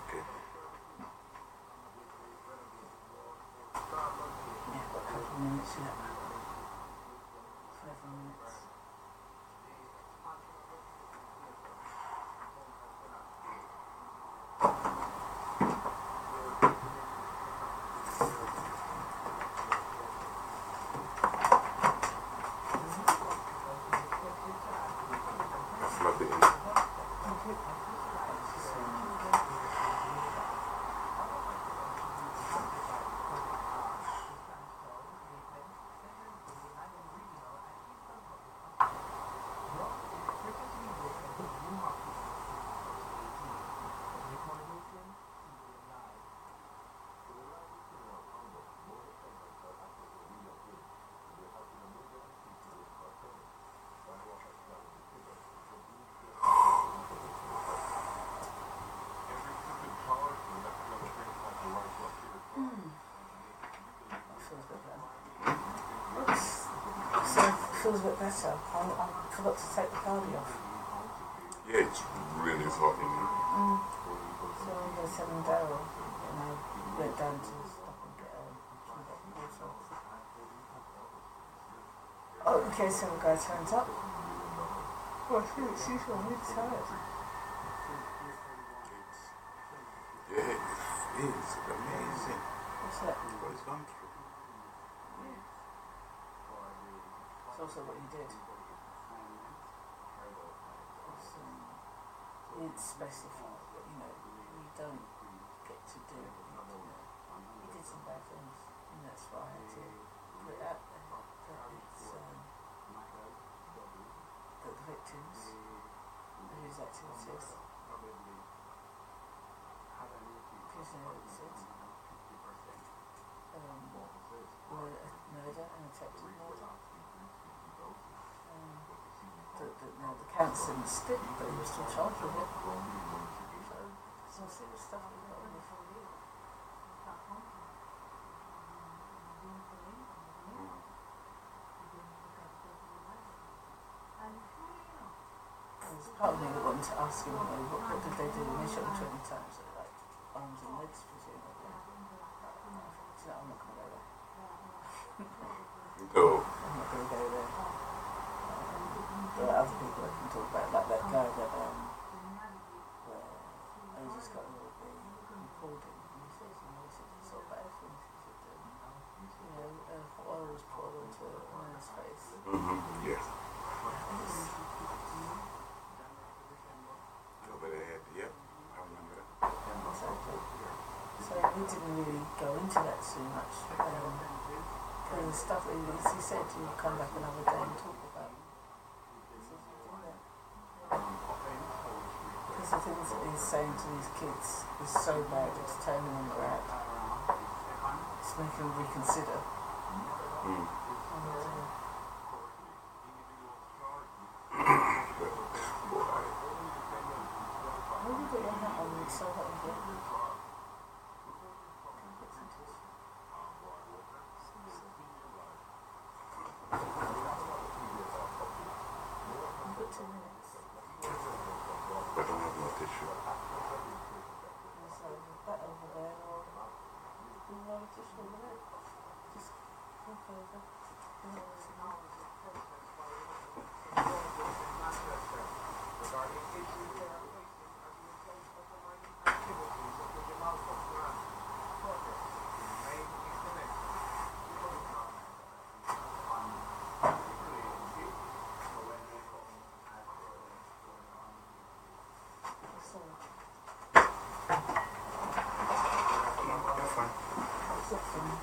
Okay. Yeah, I've got a couple of minutes yet. 5 minutes. Love the Feels a bit better. I forgot to take the cardi off. Yeah, it's really hot in here. So I'm going to send them Daryl, and I went down to stop and get a water. Oh, in case some guy turns up. Well, I feel it's usual. I'm really tired. Yeah, it is amazing What's that? what he's gone through. It's also what you did. You didn't specify, but you know, you don't get to do it. You did some bad things, and that's why I had to put it out there. That it's that the victims of his activities, prisoner exit, were a murder and attempted murder. The council stick, but he was still charged with it. So, some serious stuff we've got on the full year. There's part of me that wanted to ask him, you know, what did they do when they shot him 20 times? So, like, arms and legs, presumably. So I'm not going to go there. Oh, I'm not going to go there. There are other people I can talk about, like that guy that where I just got a little bit recording, and he says, you know, it's sort of bad things. He said, you know, oil was poured onto a man's face. yes. we didn't really go into that too much. Because the stuff that he said he would come back another day and talk about. Because the things that he's saying to these kids is so bad, it's turning them around. It's making them reconsider. Maybe get your hat on and so hot again. You've got 2 minutes. I don't have no tissue. So that over there, or you want a tissue over there? Just look over. Regarding issues they are facing as a result of the mining activities of the Jamalco plant. Progress is being made in connection with the So, You're fine. what's up for me?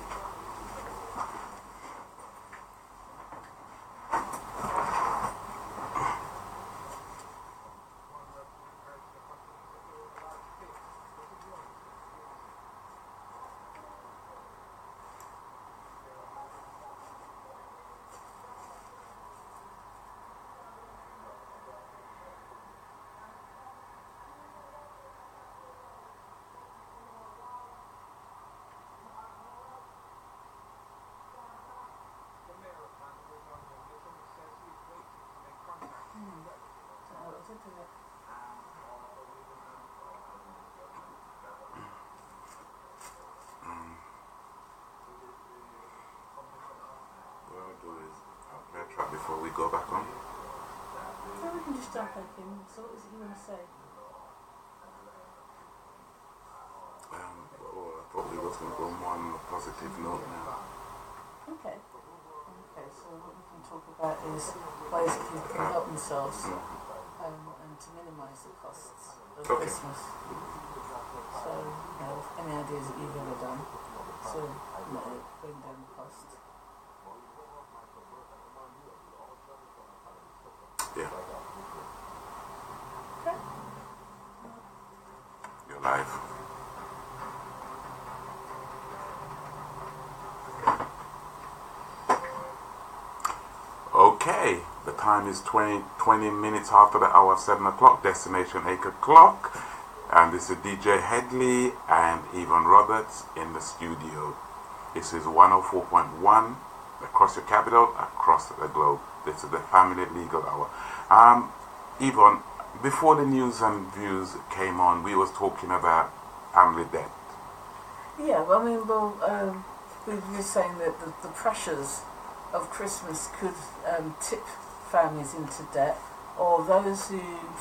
What I'll do is I'll play a track before we go back on. So we can just jump back in. So what is it you want to say? I thought we was going to go more on a positive note now. Okay. Okay, so what we can talk about is ways that people can help themselves and to minimise the costs of Christmas. So, any ideas that you've ever done to bring down the cost? Yeah. Okay. Your life. Okay, the time is 20 minutes after the hour of 7 o'clock, destination 8 o'clock, and this is DJ Headley and Yvonne Roberts in the studio. This is 104.1 across your capital, across the globe. This is the Family Legal Hour. Yvonne, before the news and views came on, we was talking about family debt. Yeah, well, we were saying that the pressures of Christmas could tip families into debt, or those who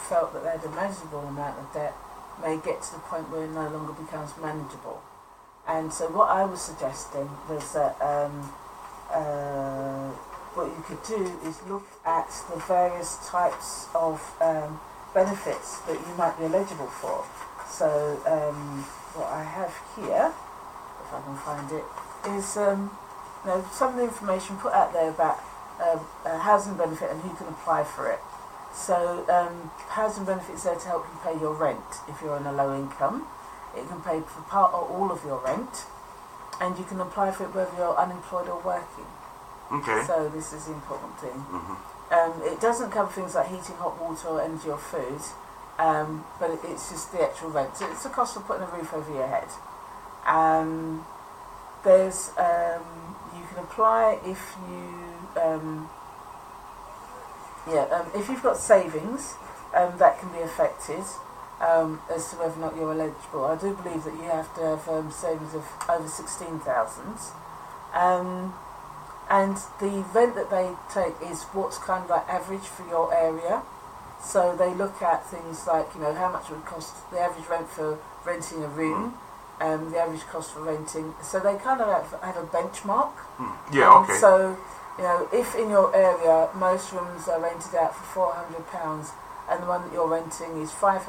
felt that they had a manageable amount of debt may get to the point where it no longer becomes manageable. And so what I was suggesting was that what you could do is look at the various types of benefits that you might be eligible for. So what I have here, if I can find it, is some of the information put out there about a housing benefit and who can apply for it. So housing benefit is there to help you pay your rent if you're on a low income. It can pay for part or all of your rent, and you can apply for it whether you're unemployed or working. Okay. So this is the important thing. Mm-hmm. It doesn't cover things like heating, hot water, or energy or food, but it's just the actual rent. So it's the cost of putting a roof over your head. There's you can apply if you've got savings that can be affected as to whether or not you're eligible. I do believe that you have to have savings of over 16,000. And the rent that they take is what's kind of like average for your area. So they look at things like, how much it would cost, the average rent for renting a room, the average cost for renting. So they kind of have a benchmark. Yeah, okay. So, if in your area most rooms are rented out for £400 and the one that you're renting is £500,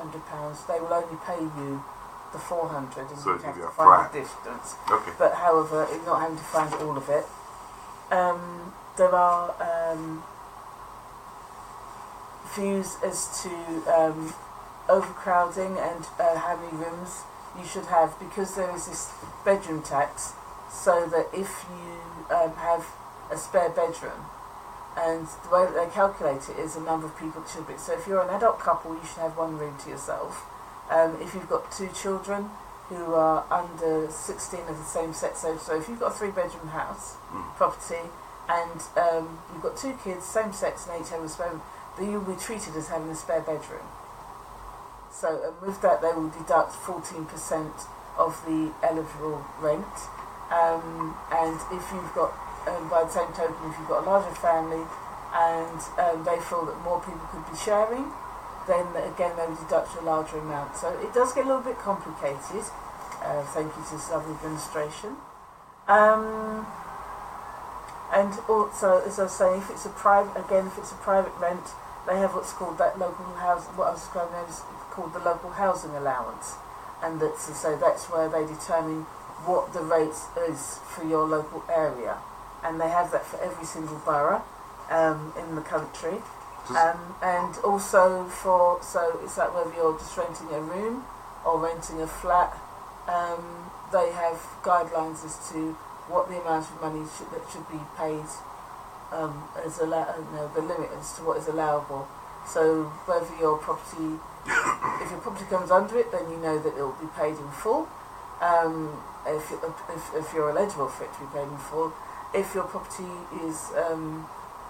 they will only pay you the 400, and So you it have give you to a find flat. the distance. Okay. But however, not having to find all of it. There are views as to overcrowding and how many rooms you should have, because there is this bedroom tax, so that if you have a spare bedroom, and the way that they calculate it is the number of people it should be. So if you're an adult couple, you should have one room to yourself. If you've got 2 children who are under 16 of the same sex, so if you've got a 3-bedroom house property, and you've got 2 kids, same sex, and each have a spare room, then you'll be treated as having a spare bedroom. So with that, they will deduct 14% of the eligible rent. And if you've got, by the same token, if you've got a larger family and they feel that more people could be sharing, then again they will deduct a larger amount. So it does get a little bit complicated. Thank you to the Southern Administration. And also, as I was saying, if it's a private rent, they have what's called that local housing, what I was describing as called the local housing allowance, and that's where they determine what the rate is for your local area, and they have that for every single borough in the country. And also so it's like whether you're just renting a room or renting a flat, they have guidelines as to what the amount of money that should be paid, the limit as to what is allowable. So whether your property, if your property comes under it, then you know that it will be paid in full. If you're eligible for it to be paid in full. If your property is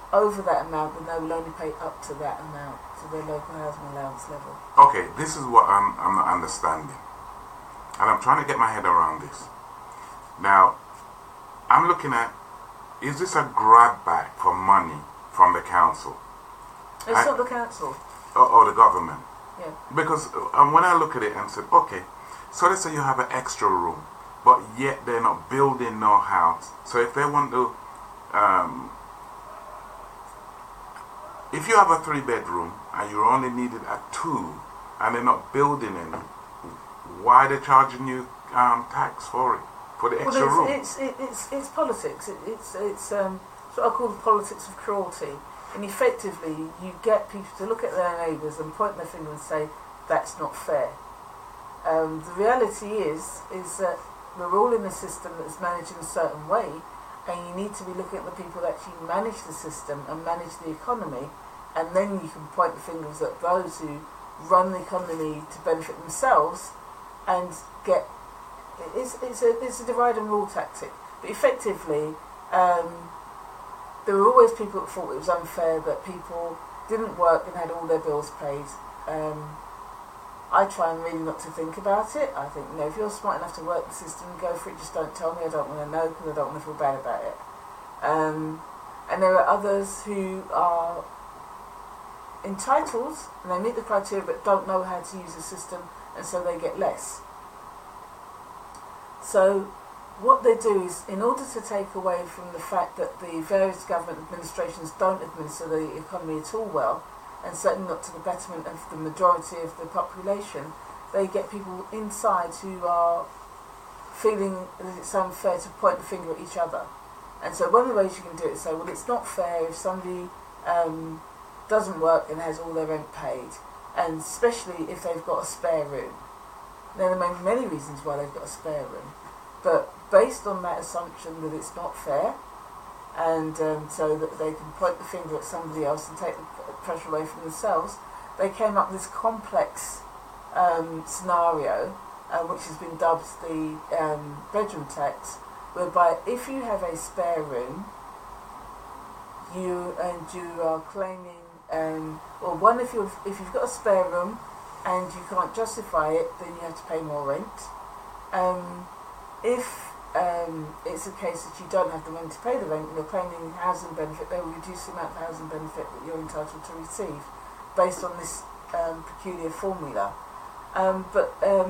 over that amount, then they will only pay up to that amount, to their local housing allowance level. Okay, this is what I'm not understanding, and I'm trying to get my head around this. Now, I'm looking at, is this a grab back for money from the council? It's not the council. Or the government? Yeah. Because when I look at it and said, okay, so let's say you have an extra room, but yet they're not building no house. So if they want to, if you have a 3-bedroom and you're only needed at 2, and they're not building any, why are they charging you tax for it, for the extra room? It's politics. It's what I call the politics of cruelty. And effectively, you get people to look at their neighbours and point their finger and say, that's not fair. The reality is that we're all in a system that's managed in a certain way, and you need to be looking at the people that actually manage the system and manage the economy, and then you can point the fingers at those who run the economy to benefit themselves and get... It's a divide and rule tactic. But effectively, there were always people that thought it was unfair that people didn't work and had all their bills paid. I try and really not to think about it. I think, if you're smart enough to work the system, go for it. Just don't tell me. I don't want to know, because I don't want to feel bad about it. And there are others who are entitled and they meet the criteria but don't know how to use the system, and so they get less. So what they do is, in order to take away from the fact that the various government administrations don't administer the economy at all well, and certainly not to the betterment of the majority of the population, they get people inside who are feeling that it's unfair to point the finger at each other. And so one of the ways you can do it is say, well, it's not fair if somebody doesn't work and has all their rent paid, and especially if they've got a spare room. Now, there may be many reasons why they've got a spare room, but based on that assumption that it's not fair, and so that they can point the finger at somebody else and take the pressure away from themselves, they came up with this complex scenario, which has been dubbed the bedroom tax, whereby if you have a spare room, you are claiming, if you've got a spare room and you can't justify it, then you have to pay more rent. If it's a case that you don't have the money to pay the rent and you're claiming housing benefit, they will reduce the amount of housing benefit that you're entitled to receive based on this peculiar formula. But I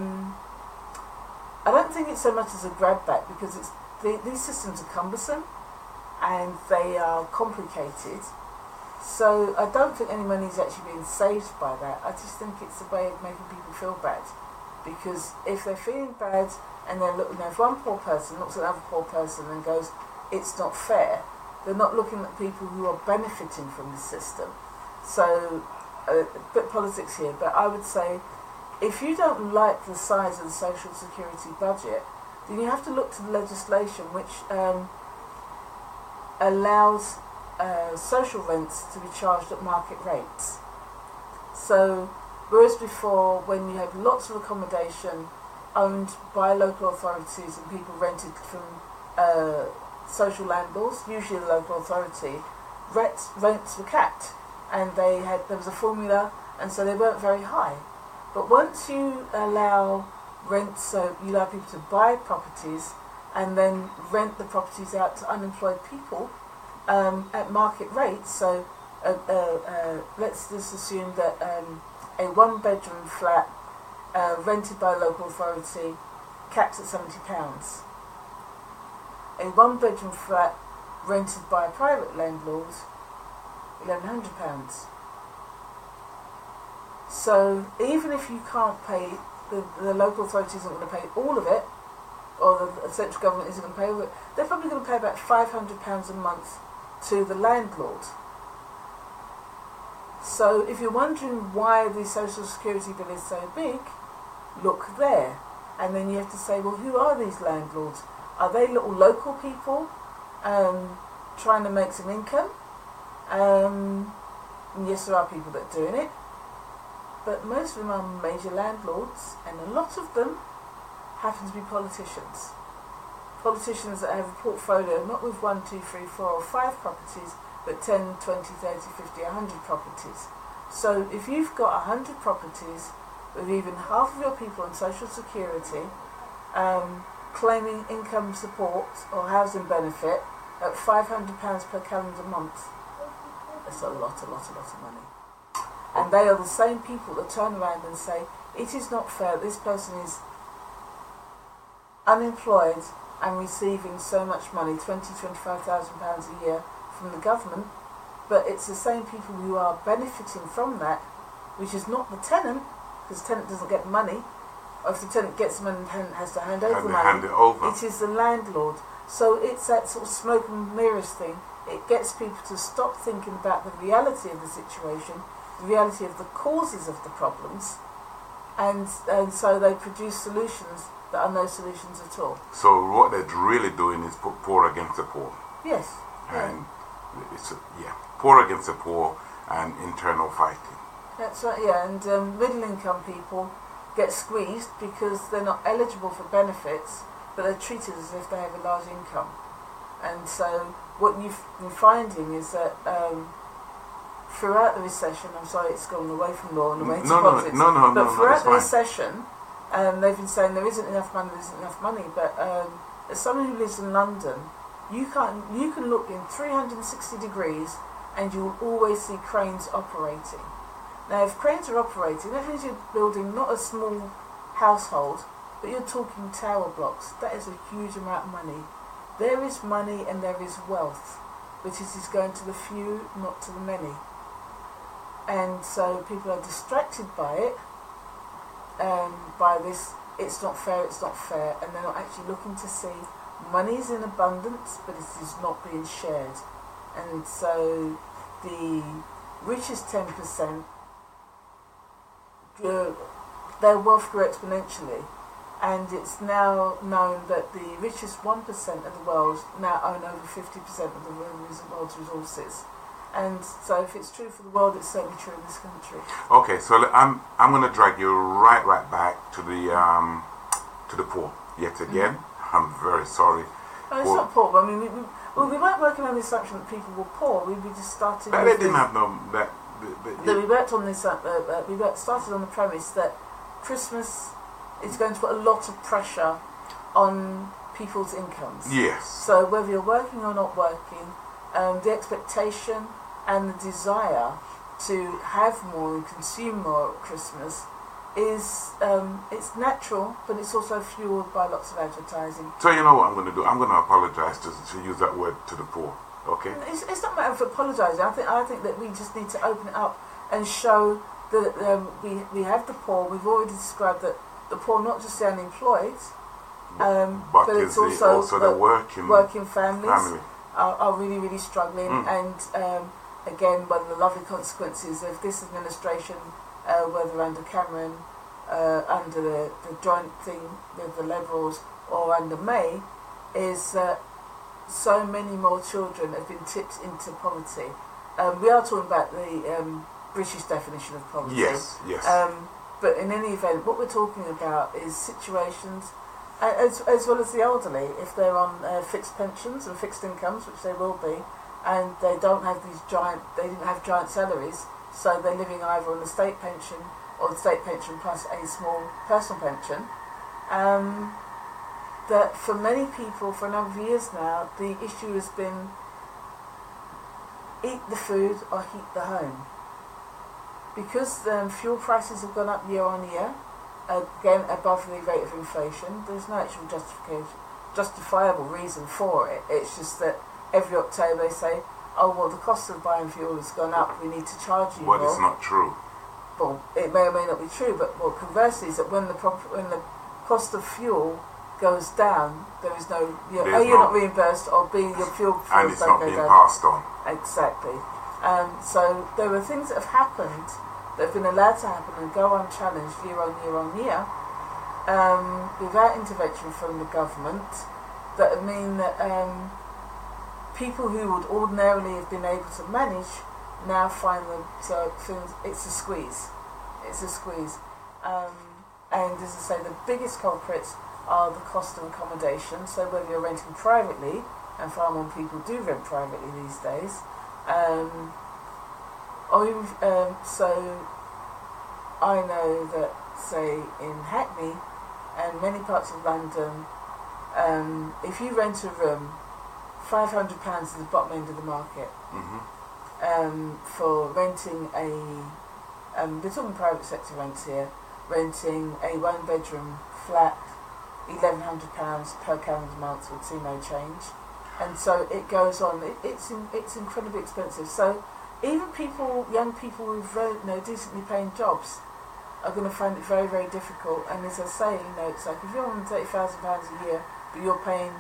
don't think it's so much as a grab back, because these systems are cumbersome and they are complicated. So I don't think any money is actually being saved by that. I just think it's a way of making people feel bad, because if they're feeling bad and they're looking, if one poor person looks at another poor person and goes, it's not fair, they're not looking at people who are benefiting from the system. So, a bit politics here, but I would say if you don't like the size of the social security budget, then you have to look to the legislation which allows social rents to be charged at market rates. So, whereas before, when you had lots of accommodation owned by local authorities and people rented from social landlords, usually the local authority, rents were capped, and there was a formula, and so they weren't very high. But once you allow rents, so you allow people to buy properties and then rent the properties out to unemployed people at market rates. So let's just assume that a one-bedroom flat rented by a local authority capped at £70. A one-bedroom flat rented by a private landlord, £1,100. So even if you can't pay, the local authority isn't going to pay all of it, or the central government isn't going to pay all of it, they're probably going to pay about £500 a month to the landlord. So if you're wondering why the social security bill is so big, look there. And then you have to say, well, who are these landlords? Are they little local people trying to make some income? And yes, there are people that are doing it, but most of them are major landlords, and a lot of them happen to be politicians. Politicians that have a portfolio not with 1, 2, 3, 4 or 5 properties, but 10, 20, 30, 50, 100 properties. So if you've got 100 properties with even half of your people on social security claiming income support or housing benefit at £500 per calendar month, that's a lot of money. And they are the same people that turn around and say, it is not fair, this person is unemployed and receiving so much money, £25,000 a year from the government, but it's the same people who are benefiting from that, which is not the tenant, because the tenant doesn't get money, or if the tenant gets money, the tenant has to hand over money. It is the landlord. So it's that sort of smoke and mirrors thing. It gets people to stop thinking about the reality of the situation, the reality of the causes of the problems, and so they produce solutions that are no solutions at all. So what they're really doing is put poor against the poor. Yes. And it's poor against the poor and internal fighting. That's right, yeah, and middle income people get squeezed because they're not eligible for benefits, but they're treated as if they have a large income. And so what you've been finding is that throughout the recession, I'm sorry it's gone away from law and away to politics, but throughout the recession, they've been saying there isn't enough money, but as someone who lives in London, you can look in 360 degrees and you will always see cranes operating. Now if cranes are operating, that means you're building not a small household, but you're talking tower blocks. That is a huge amount of money. There is money and there is wealth, but it is going to the few, not to the many. And so people are distracted by it, by this, it's not fair, and they're not actually looking to see money is in abundance, but it is not being shared. And so the richest 10%, their wealth grew exponentially, and it's now known that the richest 1% of the world now own over 50% of the world's resources. And so if it's true for the world, it's certainly true in this country. Okay, so I'm going to drag you right back to the poor yet again. Mm-hmm. I'm very sorry. No, it's not poor. I mean, we weren't working on the assumption that people were poor. We just started. But they didn't have no that. We worked on this. Started on the premise that Christmas is going to put a lot of pressure on people's incomes. Yes. So whether you're working or not working, the expectation and the desire to have more and consume more at Christmas is it's natural, but it's also fueled by lots of advertising. So you know what I'm going to do? I'm going to apologise to use that word to the poor. Okay. It's not a matter of apologising. I think that we just need to open it up and show that we have the poor. We've already described that the poor, not just the unemployed, but it's is also the working families family. are really, really struggling. And again, one of the lovely consequences of this administration, whether under Cameron, under the joint thing with the Liberals, or under May, is that so many more children have been tipped into poverty. We are talking about the British definition of poverty. Yes, yes. But in any event, what we're talking about is situations, as well as the elderly, if they're on fixed pensions and fixed incomes, which they will be, and they don't have they didn't have giant salaries, so they're living either on the state pension or the state pension plus a small personal pension. That for many people, for a number of years now, the issue has been eat the food or heat the home. Because fuel prices have gone up year on year, again above the rate of inflation, there's no actual justifiable reason for it. It's just that every October they say, oh well, the cost of buying fuel has gone up, we need to charge you more. But it's not true. Well, it may or may not be true, but conversely is that when the cost of fuel goes down, there is no, you're not reimbursed, or B, your fuel and it's don't not go being down. passed on. Exactly. So there are things that have happened that have been allowed to happen and go unchallenged year on year on year, without intervention from the government, that mean that people who would ordinarily have been able to manage now find them, so it's a squeeze. It's a squeeze. And as I say, the biggest culprits are the cost of accommodation. So whether you're renting privately, and far more people do rent privately these days, so I know that, say, in Hackney and many parts of London, if you rent a room, £500 is the bottom end of the market. For renting we're talking private sector rents here, renting a one-bedroom flat, £1,100 per calendar month would see no change. And so it goes on. It's incredibly expensive. So even young people with decently paying jobs are going to find it very, very difficult. And as I say, it's like if you're on £30,000 a year, but you're paying,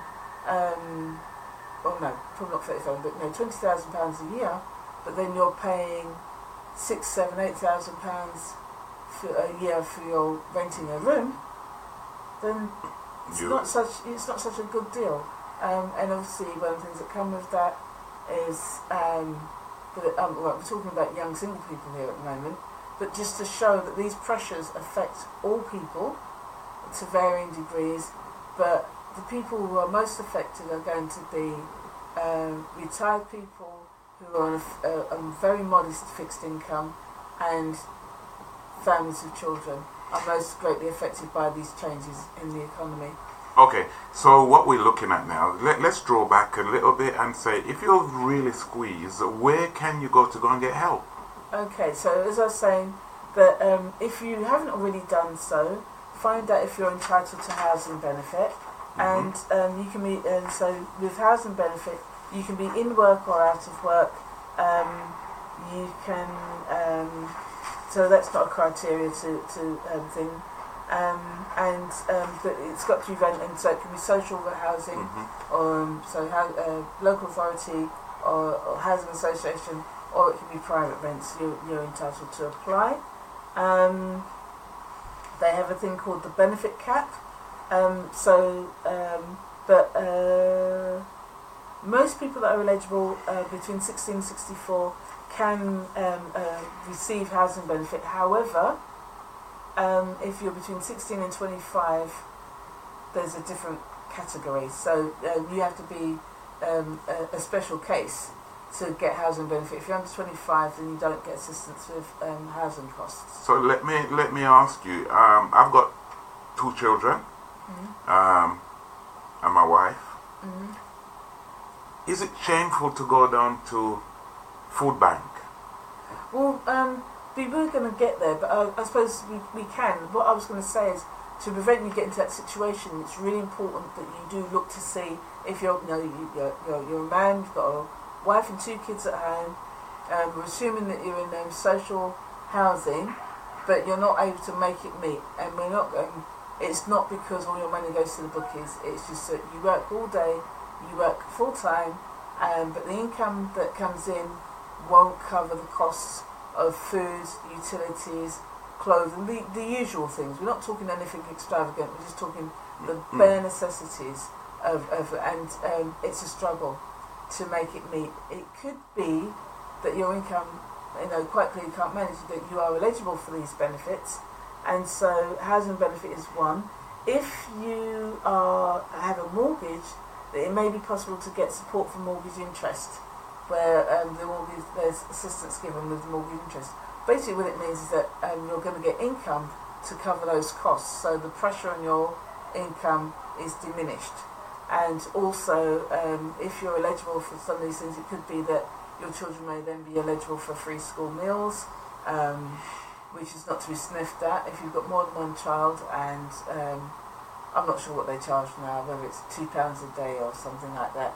probably not 30,000, but £20,000 a year, but then you're paying £6,000, £7,000, £8,000 for a year for your renting a room, then it's not such a good deal. And obviously one of the things that come with that is we're talking about young single people here at the moment, but just to show that these pressures affect all people to varying degrees, but the people who are most affected are going to be retired people who are on a very modest fixed income, and families with children are most greatly affected by these changes in the economy. Okay, so what we're looking at now, let's draw back a little bit and say, if you're really squeezed, where can you go and get help? Okay, so as I was saying, that if you haven't already done so, find out if you're entitled to housing benefit, and you can be. So with housing benefit, you can be in work or out of work. You can. So that's not a criteria to thing. But it's got to be rent, and so it can be social housing, or local authority, or housing association, or it can be private rents. You're entitled to apply. They have a thing called the benefit cap. Most people that are eligible between 16 and 64 can receive housing benefit. However, if you're between 16 and 25, there's a different category. So you have to be a special case to get housing benefit. If you're under 25, then you don't get assistance with housing costs. So let me ask you. I've got 2 children, and my wife. Is it shameful to go down to food bank? Well, we were going to get there, but I suppose we can. What I was going to say is, to prevent you getting to that situation, it's really important that you do look to see if you're a man, you've got a wife and 2 kids at home. We're assuming that you're in social housing, but you're not able to make it meet, and we're not. It's not because all your money goes to the bookies. It's just that you work all day, you work full time, but the income that comes in won't cover the costs of food, utilities, clothing, the usual things. We're not talking anything extravagant. We're just talking the bare necessities and it's a struggle to make it meet. It could be that your income, quite clearly can't manage, that you are eligible for these benefits, and so housing benefit is one. If you have a mortgage, it may be possible to get support for mortgage interest, where there's assistance given with the mortgage interest. Basically what it means is that you're going to get income to cover those costs, so the pressure on your income is diminished. And also, if you're eligible for some of these things, it could be that your children may then be eligible for free school meals, which is not to be sniffed at if you've got more than one child. And I'm not sure what they charge now, whether it's £2 a day or something like that.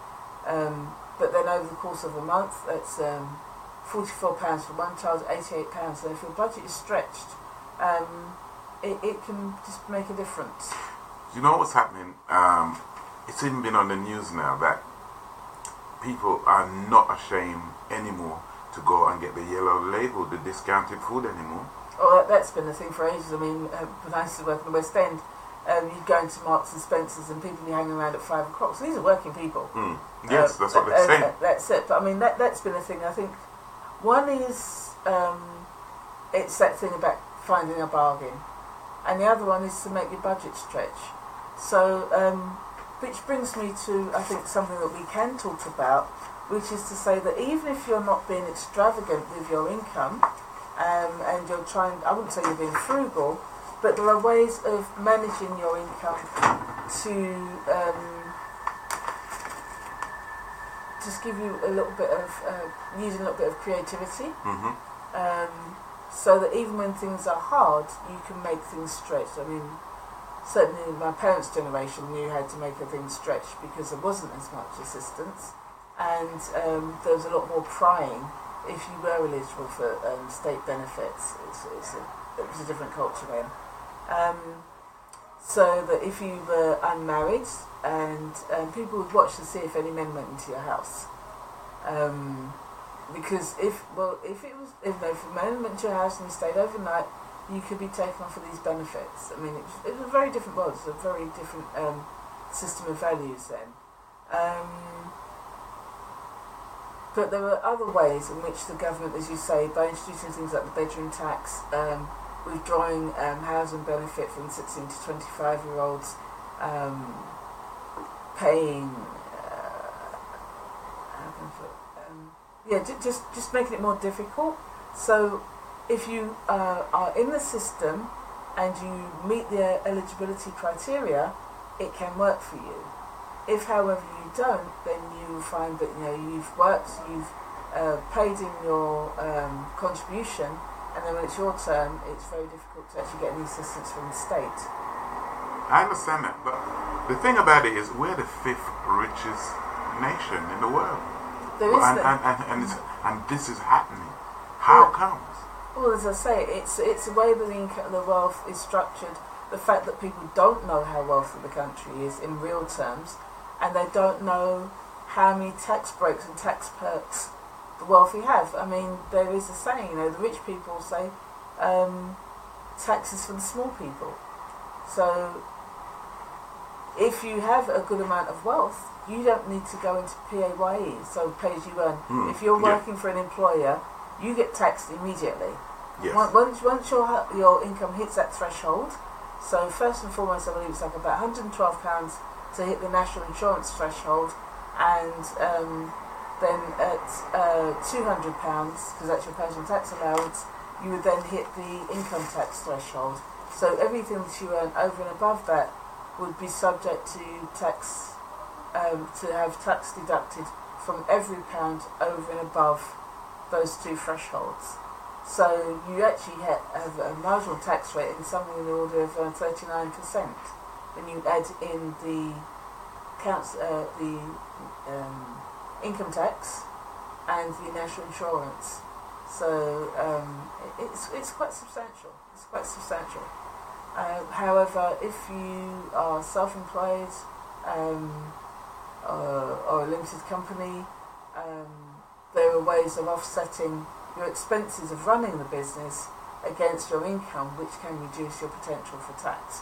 But then over the course of a month, that's £44 for one child, £88. So if your budget is stretched, it can just make a difference. You know what's happening? It's even been on the news now that people are not ashamed anymore to go and get the yellow label, the discounted food anymore. Oh, that's been a thing for ages. I mean, when I used to work in the West End, you'd go into Marks and Spencer's and people would be hanging around at 5 o'clock. So these are working people. Yes, that's what they're saying. That's it. But I mean, that's been a thing. I think one is it's that thing about finding a bargain, and the other one is to make your budget stretch. So, which brings me to, I think, something that we can talk about, which is to say that even if you're not being extravagant with your income, and you're trying, I wouldn't say you're being frugal, but there are ways of managing your income to just give you a little bit of, using a little bit of creativity, so that even when things are hard, you can make things stretch. I mean, certainly my parents' generation knew how to make a thing stretch because there wasn't as much assistance, and there was a lot more prying if you were eligible for state benefits. It was a different culture then. So that if you were unmarried, and people would watch to see if any men went into your house, because if a man went into your house and you stayed overnight, you could be taken off of these benefits. I mean, it was a very different world. It was a very different system of values then. But there were other ways in which the government, as you say, by introducing things like the bedroom tax, withdrawing housing benefit from 16 to 25-year-olds, paying, just making it more difficult. So if you are in the system and you meet the eligibility criteria, it can work for you. If, however, you don't, then you find that you've worked, you've paid in your contribution, and then when it's your turn, it's very difficult to actually get any assistance from the state. I understand that, but the thing about it is we're the 5th richest nation in the world. There is and this is happening. How comes? Well, as I say, it's the way that the wealth is structured, the fact that people don't know how wealthy the country is in real terms, and they don't know how many tax breaks and tax perks the wealthy have. I mean, there is a saying, the rich people say, taxes for the small people. So, if you have a good amount of wealth, you don't need to go into PAYE, so pay as you earn. If you're working for an employer, you get taxed immediately. Yes. Once your income hits that threshold, so first and foremost, I believe it's like about £112 to hit the national insurance threshold, and then at £200, because that's your personal tax allowance, you would then hit the income tax threshold. So everything that you earn over and above that would be subject to tax, to have tax deducted from every pound over and above those two thresholds. So you actually have a marginal tax rate in something in the order of 39% when you add in the income tax and the national insurance. So it's quite substantial. It's quite substantial. However, if you are self-employed or a limited company, there are ways of offsetting your expenses of running the business against your income, which can reduce your potential for tax.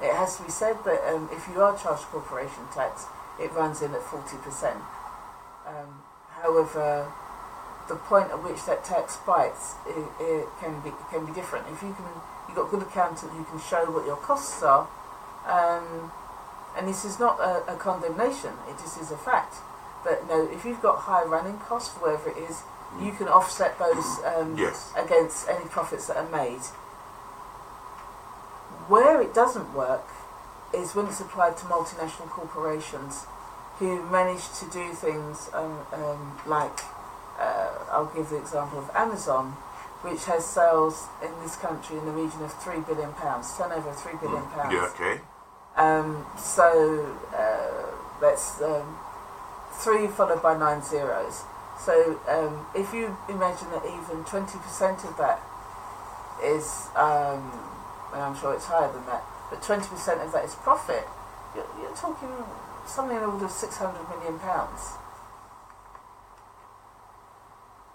It has to be said that if you are charged corporation tax, it runs in at 40%. However, the point at which that tax bites it can be different. If you've got a good accountant who can show what your costs are, and this is not a condemnation, it just is a fact that if you've got high running costs, whatever it is, you can offset those Yes. against any profits that are made. Where it doesn't work is when it's applied to multinational corporations who manage to do things like, I'll give the example of Amazon, which has sales in this country in the region of £3 billion, turnover of £3 billion. Yeah, okay. So that's 3 followed by 9 zeros. So if you imagine that even 20% of that is, and I'm sure it's higher than that, but 20% of that is profit, you're talking something in the order of £600 million.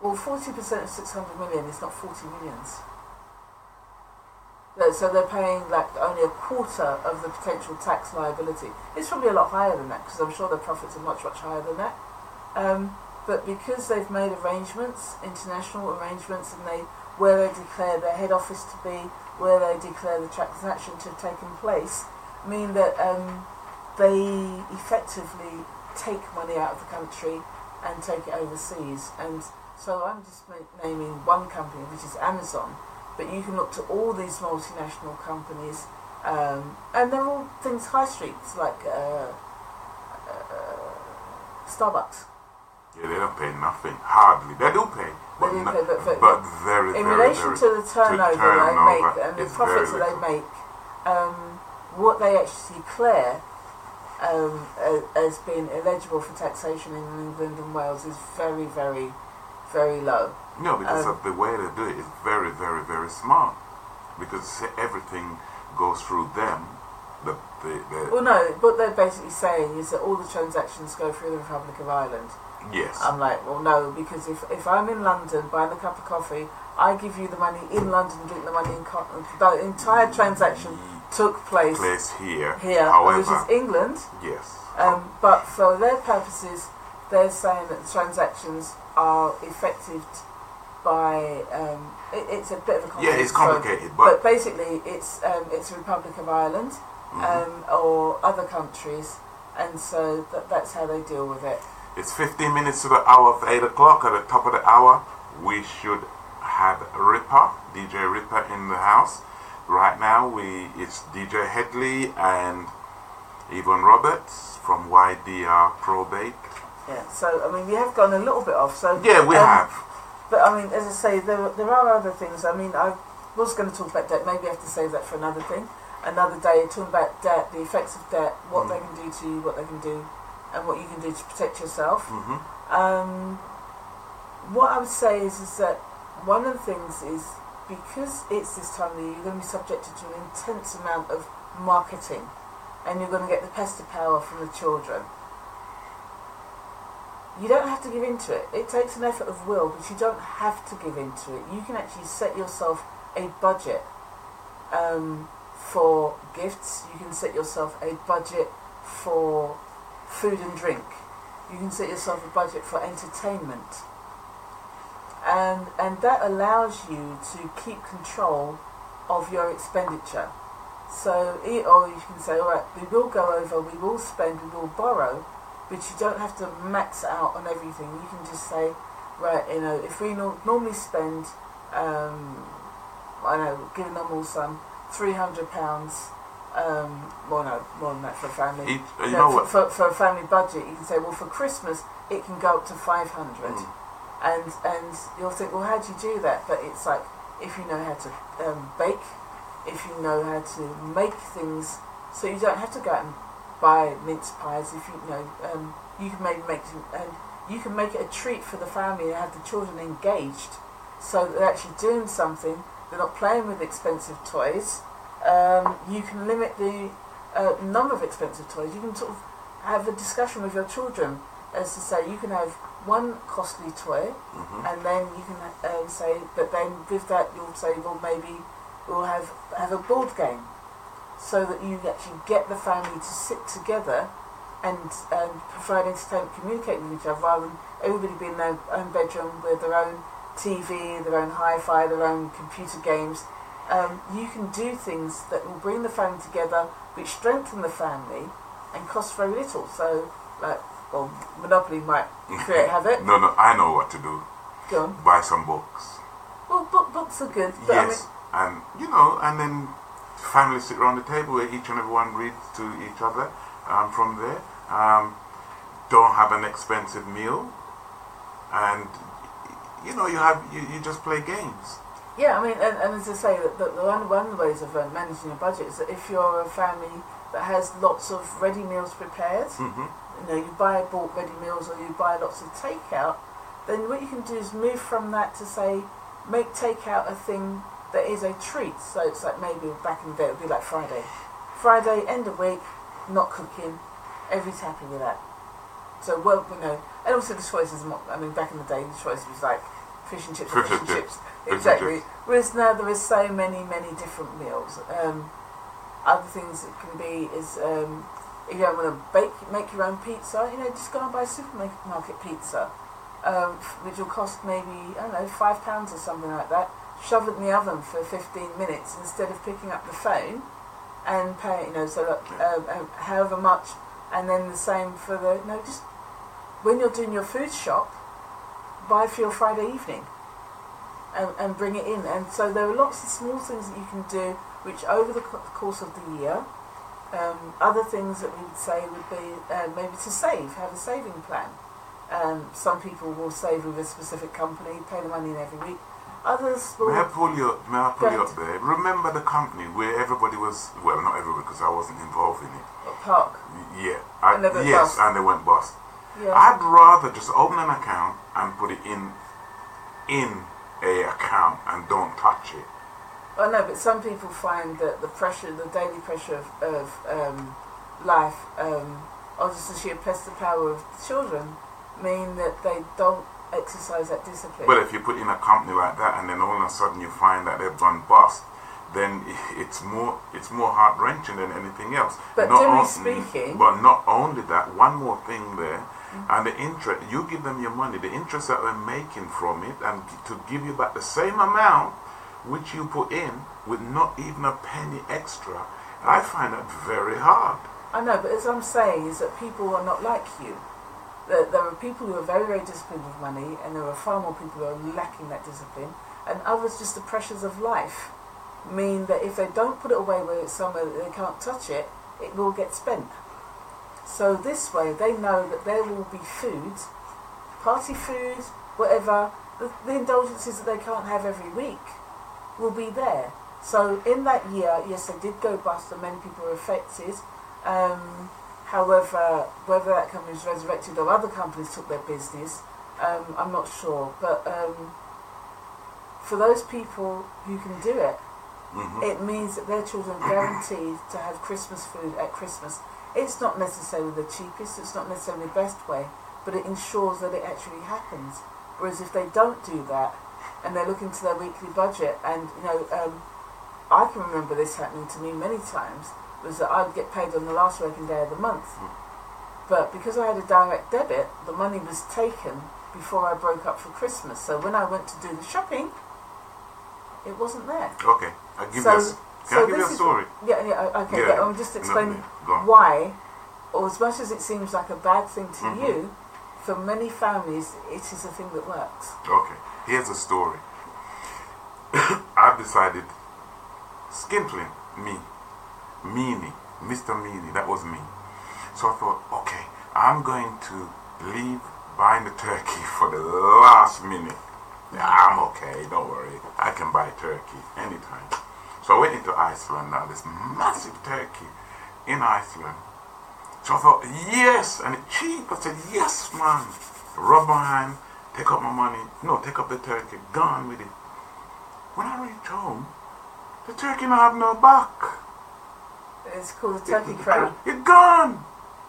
Well, 40% of 600 million is not 40 millions. So they're paying like only a quarter of the potential tax liability. It's probably a lot higher than that, because I'm sure their profits are much, much higher than that. But because they've made arrangements, international arrangements, and where they declare their head office to be, where they declare the transaction to have taken place, mean that they effectively take money out of the country and take it overseas. And so I'm just naming one company, which is Amazon, but you can look to all these multinational companies, and they're all things high streets, like Starbucks. Yeah, they don't pay nothing. Hardly. They do pay. But, They do pay, but very, in very, relation very, to the turnover they make and the is profits very that they little. make, what they actually declare as being eligible for taxation in England and Wales is very, very, very low. No, because of the way they do it, it's very, very, very smart. Because everything goes through them. Well, no, what they're basically saying is that all the transactions go through the Republic of Ireland. Yes. I'm like, well, no, because if I'm in London buying a cup of coffee, I give you the money in London, drink the money in the entire transaction took place here. However, which However, is England. yes. But for their purposes, they're saying that the transactions are effective by it's a bit of a complicated. Yeah, it's complicated, but basically it's the Republic of Ireland or other countries, and so that's how they deal with it. It's 15 minutes to the hour of 8 o'clock. At the top of the hour, we should have Ripper, DJ Ripper, in the house. Right now, it's DJ Headley and Yvonne Roberts from YDR Probate. Yeah, so I mean, we have gone a little bit off. So yeah, we have. But I mean, as I say, there are other things. I mean, I was going to talk about debt. Maybe I have to save that for another thing, another day. Talking about debt, the effects of debt, what they can do to you, what they can do, and what you can do to protect yourself. What I would say is that one of the things is, because it's this time of the year, you're going to be subjected to an intense amount of marketing, and you're going to get the pest of power from the children. You don't have to give into it. It takes an effort of will, but you don't have to give into it. You can actually set yourself a budget for gifts. You can set yourself a budget for food and drink. You can set yourself a budget for entertainment. And that allows you to keep control of your expenditure. So, or you can say, all right, we will go over, we will spend, we will borrow, but you don't have to max out on everything. You can just say, right, if we normally spend, I know, give a normal sum, £300, well, no, more than that for a family. For a family budget, you can say, well, for Christmas, it can go up to 500. And you'll think, well, how do you do that? But it's like, if you know how to bake, if you know how to make things, so you don't have to go out and buy mince pies. If you know, you can you can make it a treat for the family and have the children engaged, so they're actually doing something they're not playing with expensive toys, you can limit the number of expensive toys. You can sort of have a discussion with your children as to say you can have one costly toy, and then you can say, but then with that you'll say, well, maybe we'll have a board game, so that you actually get the family to sit together and provide entertainment, communicate with each other, rather than everybody be in their own bedroom with their own TV, their own hi-fi, their own computer games. You can do things that will bring the family together, which strengthen the family and cost very little. So, like, well, Monopoly might create havoc. No, I know what to do. Go on. Buy some books. Well, books are good. But Yes, and and then families sit around the table where each and everyone reads to each other. From there, don't have an expensive meal, and you just play games. Yeah, I mean, and as I say, that one of the ways of managing your budget is that if you're a family that has lots of ready meals prepared, you buy bulk ready meals or you buy lots of takeout, then what you can do is move from that to say, make takeout a thing that is a treat. So it's like maybe back in the day it would be like Friday, end of week, not cooking, everybody's happy with that. So and also the choices. I mean, back in the day, the choice was like fish and chips, fish and chips. Exactly. Whereas now there is so many different meals. Other things it can be is if you don't want to make your own pizza, just go and buy a supermarket pizza, which will cost maybe £5 or something like that. Shove it in the oven for 15 minutes instead of picking up the phone and pay. However much, and then the same for the just when you're doing your food shop, buy for your Friday evening. And bring it in, and so there are lots of small things that you can do which over the course of the year, other things that we would say would be maybe to have a saving plan. Some people will save with a specific company, pay the money in every week. Others will... May I pull you up there? Remember the company where everybody was, well, not everybody because I wasn't involved in it. Park. Yeah. And they went bust. And they went bust. Yeah. I'd rather just open an account and put it in a account and don't touch it. Oh no, but some people find that the daily pressure of life, or just the sheer pressure power of children, mean that they don't exercise that discipline. But if you put in a company like that and then all of a sudden you find that they've gone bust, then it's more heart-wrenching than anything else. But generally speaking... But not only that, one more thing there, and the interest, you give them your money, the interest that they're making from it, and to give you back the same amount which you put in with not even a penny extra, I find that very hard. I know, but as I'm saying is that people are not like you. There are people who are very, very disciplined with money, and there are far more people who are lacking that discipline, and others, just the pressures of life mean that if they don't put it away where it's somewhere that they can't touch it, it will get spent. So this way they know that there will be food, party food, whatever, the indulgences that they can't have every week will be there. So in that year, yes, they did go bust and many people were affected. However, whether that company was resurrected or other companies took their business, I'm not sure. But for those people who can do it, it means that their children are guaranteed to have Christmas food at Christmas. It's not necessarily the cheapest, it's not necessarily the best way, but it ensures that it actually happens. Whereas if they don't do that, and they're looking to their weekly budget, and I can remember this happening to me many times, was that I'd get paid on the last working day of the month. But because I had a direct debit, the money was taken before I broke up for Christmas. So when I went to do the shopping, it wasn't there. Okay, I'll give you Can I give you a story? Okay. Yeah. I'll just explain Go on. why, or as much as it seems like a bad thing to you, for many families, it is a thing that works. Okay, here's a story. I've decided, Skimpling, Mr. Meany, that was me. So I thought, okay, I'm going to leave buying the turkey for the last minute. Yeah, I'm okay, don't worry. I can buy turkey anytime. So I went into Iceland now, this massive turkey in Iceland. So I thought, yes, and it's cheap. I said, yes, man. Rub my hand, take up my money. No, take up the turkey, gone with it. When I reach home, the turkey don't have no back. It's called a turkey crown. It's gone.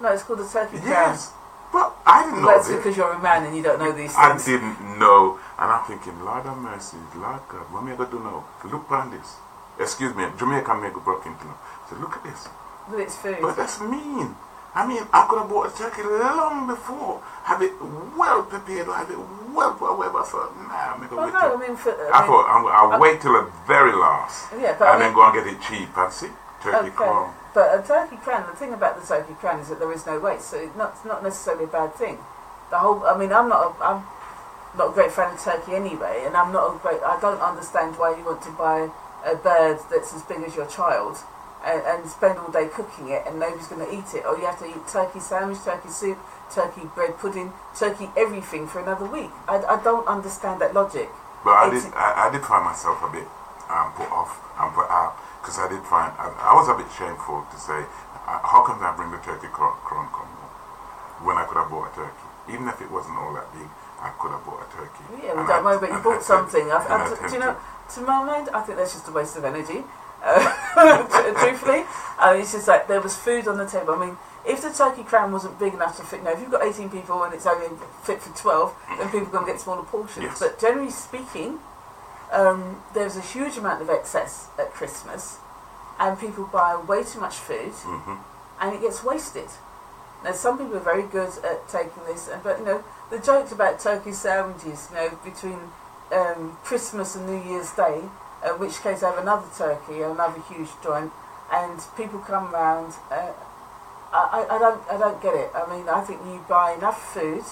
No, it's called a turkey crown. Yes. But I didn't know That's this. because you're a man and you don't know these I things. didn't know. And I'm thinking, Lord have mercy, Lord God, what am I going to do now? Look on this. Excuse me, Jamaican make a broke into now. So look at this. But it's food. But that's mean. I mean, I could have bought a turkey long before. Have it well prepared, or have it well, whatever. I thought, nah, I'm going to Well, wait. no, till- I mean, I thought, I'll wait till the very last. yeah, but And then go and get it cheap. And see? Turkey crown. But a turkey crown, the thing about the turkey crown is that there is no waste, so it's not necessarily a bad thing. The whole, I mean, I'm not a great fan of turkey anyway, and I don't understand why you want to buy a bird that's as big as your child and spend all day cooking it and nobody's going to eat it, or you have to eat turkey sandwich, turkey soup, turkey bread pudding, turkey everything for another week. I don't understand that logic. But I did find myself a bit put off and put out, because I did find, I was a bit shameful to say, how come I bring the turkey crown come when I could have bought a turkey? Even if it wasn't all that big, I could have bought a turkey. Yeah, well, don't worry, but you bought something. Do you know, to my mind, I think that's just a waste of energy. Truthfully, it's just like there was food on the table. I mean, if the turkey crown wasn't big enough to fit, if you've got 18 people and it's only fit for 12, then people are going to get smaller portions. Yes. But generally speaking, there's a huge amount of excess at Christmas, and people buy way too much food, and it gets wasted. Now, some people are very good at taking this, but the jokes about turkey sandwiches, between Christmas and New Year's Day, in which case I have another turkey, another huge joint, and people come round. I don't get it. I mean, I think you buy enough food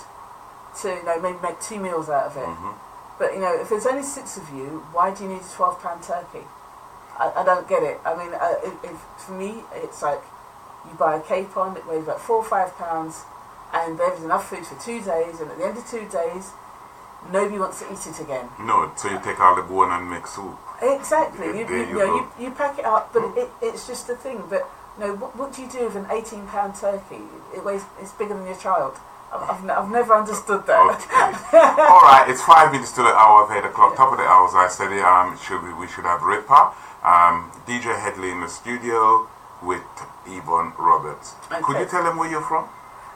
to maybe make 2 meals out of it. But if there's only 6 of you, why do you need a £12 turkey? I don't get it. I mean, for me, it's like you buy a capon, it weighs about £4 or £5, and there's enough food for 2 days, and at the end of 2 days, nobody wants to eat it again. No, so you take all the bone and make soup. Exactly. Yeah, You pack it up, but it's just a thing. But what do you do with an £18 turkey? It's bigger than your child. I've never understood that. Okay. All right, it's 5 minutes to the hour of 8 o'clock. Top of the hour, as I said, we should have Ripper, DJ Headley in the studio with Yvonne Roberts. Okay. Could you tell them where you're from?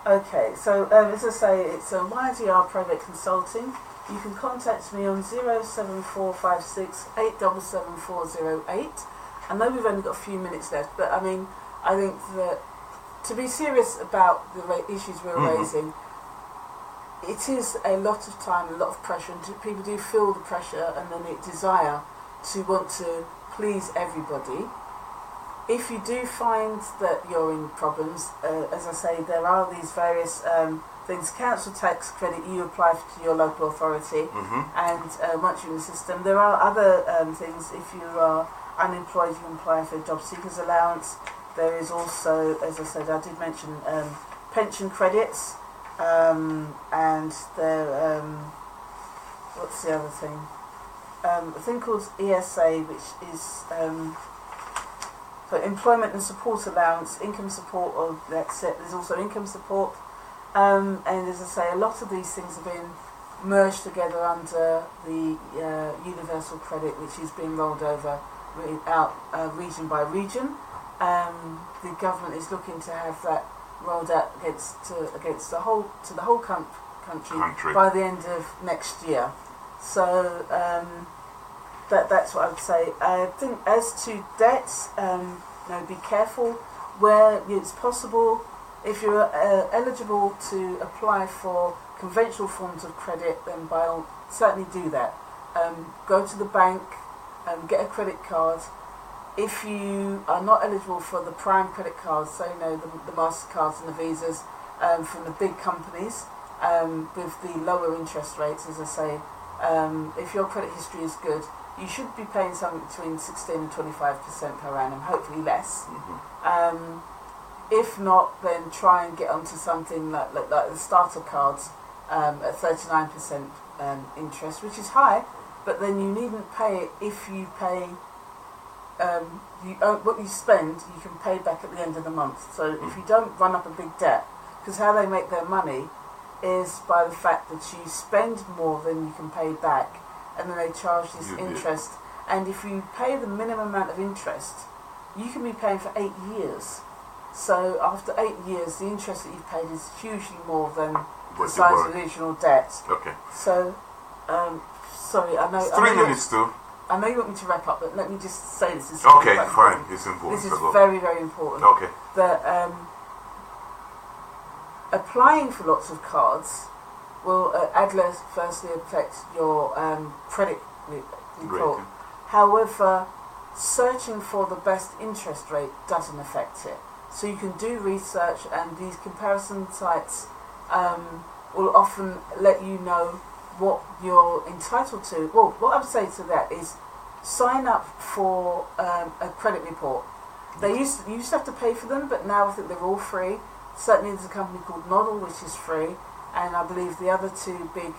Okay, so as I say, it's YDR Private Consulting. You can contact me on 07456 877408. I know we've only got a few minutes left, but I mean, I think that to be serious about the issues we're raising, it is a lot of time, a lot of pressure, and people do feel the pressure and then the desire to want to please everybody. If you do find that you're in problems, as I say, there are these various things. Council tax credit you apply to your local authority, and once you're in the system, there are other things. If you are unemployed, you can apply for a job seekers allowance. There is also, as I said, I did mention pension credits, and there. What's the other thing? A thing called ESA, which is for employment and support allowance, income support, or that's it. There's also income support, and as I say, a lot of these things have been merged together under the universal credit, which is being rolled over out region by region. The government is looking to have that rolled out against the whole country by the end of next year. So that's what I would say. I think as to debts, be careful where it's possible. If you're eligible to apply for conventional forms of credit, then certainly do that. Go to the bank, get a credit card. If you are not eligible for the prime credit cards, so the MasterCards and the Visas from the big companies with the lower interest rates, as I say, if your credit history is good, you should be paying something between 16 and 25% per annum, hopefully less. If not, then try and get onto something like the starter cards at 39% interest, which is high, but then you needn't pay it if you pay. What you spend, you can pay back at the end of the month. So if you don't run up a big debt, because how they make their money is by the fact that you spend more than you can pay back, and then they charge this interest. and if you pay the minimum amount of interest, you can be paying for 8 years. So after 8 years, the interest that you've paid is hugely more than the size of the original debt. Okay. So, sorry, I know. It's I know 3 minutes too. I know you want me to wrap up, but let me just say this is Okay, quite fine. important. It's important. This is to go. very, very important. Okay. That applying for lots of cards will adverse firstly affect your credit report. Rating. However, searching for the best interest rate doesn't affect it. So you can do research, and these comparison sites will often let you know what you're entitled to. Well, what I would say to that is sign up for a credit report. You used to have to pay for them, but now I think they're all free. Certainly there's a company called Model, which is free, and I believe the other two big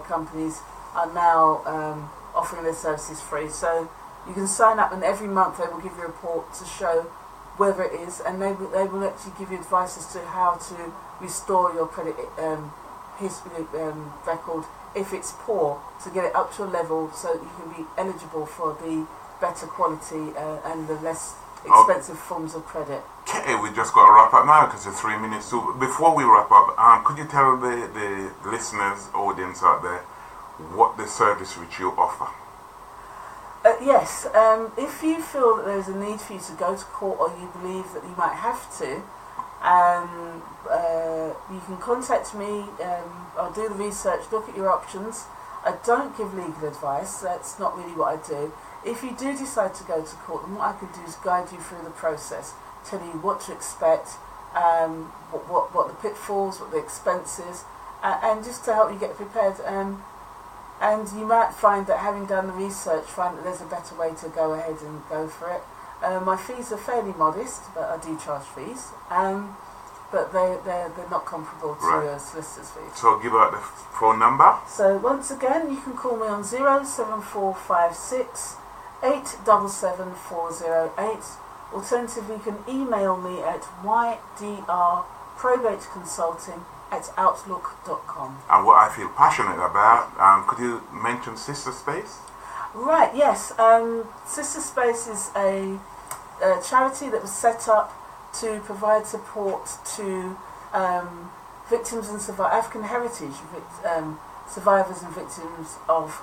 companies are now offering their services free. So you can sign up, and every month they will give you a report to show whether it is, and they will actually give you advice as to how to restore your credit history record if it's poor, to get it up to a level so that you can be eligible for the better quality and the less expensive forms of credit. Okay, we just got to wrap up now because it's 3 minutes too. Before we wrap up, could you tell the listeners, audience out there, what the service which you offer? Yes, if you feel that there's a need for you to go to court, or you believe that you might have to, you can contact me. I'll do the research, look at your options. I don't give legal advice, that's not really what I do. If you do decide to go to court, then what I can do is guide you through the process, tell you what to expect, what the pitfalls, what the expenses, and just to help you get prepared. And you might find that, having done the research, find that there's a better way to go ahead and go for it. My fees are fairly modest, but I do charge fees. But they're not comparable to solicitor's fees. So give out the phone number. So once again, you can call me on 07456 877408. Alternatively, you can email me at ydrprobateconsulting@outlook.com. And what I feel passionate about, could you mention Sister Space? Right, yes. Sister Space is a charity that was set up to provide support to victims and African heritage survivors and victims of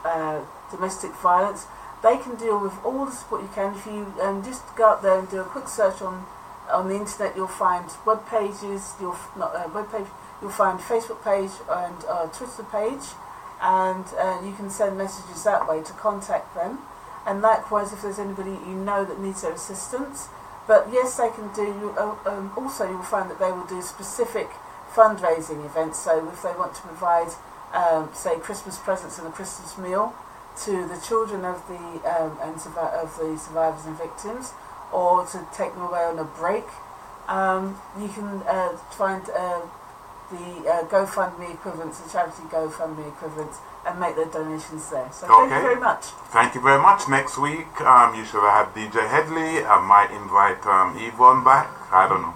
domestic violence. They can deal with all the support you can. If you just go out there and do a quick search on the internet, you'll find web pages. You'll find Facebook page and Twitter page, and you can send messages that way to contact them. And likewise, if there's anybody you know that needs their assistance. But yes, they can do. Also, you'll find that they will do specific fundraising events. So if they want to provide, say, Christmas presents and a Christmas meal to the children of the survivors and victims, or to take them away on a break, you can find the GoFundMe equivalents, the charity GoFundMe equivalents, and make their donations there. So thank you very much. Thank you very much. Next week, you should have DJ Headley. I might invite Yvonne back. I don't know.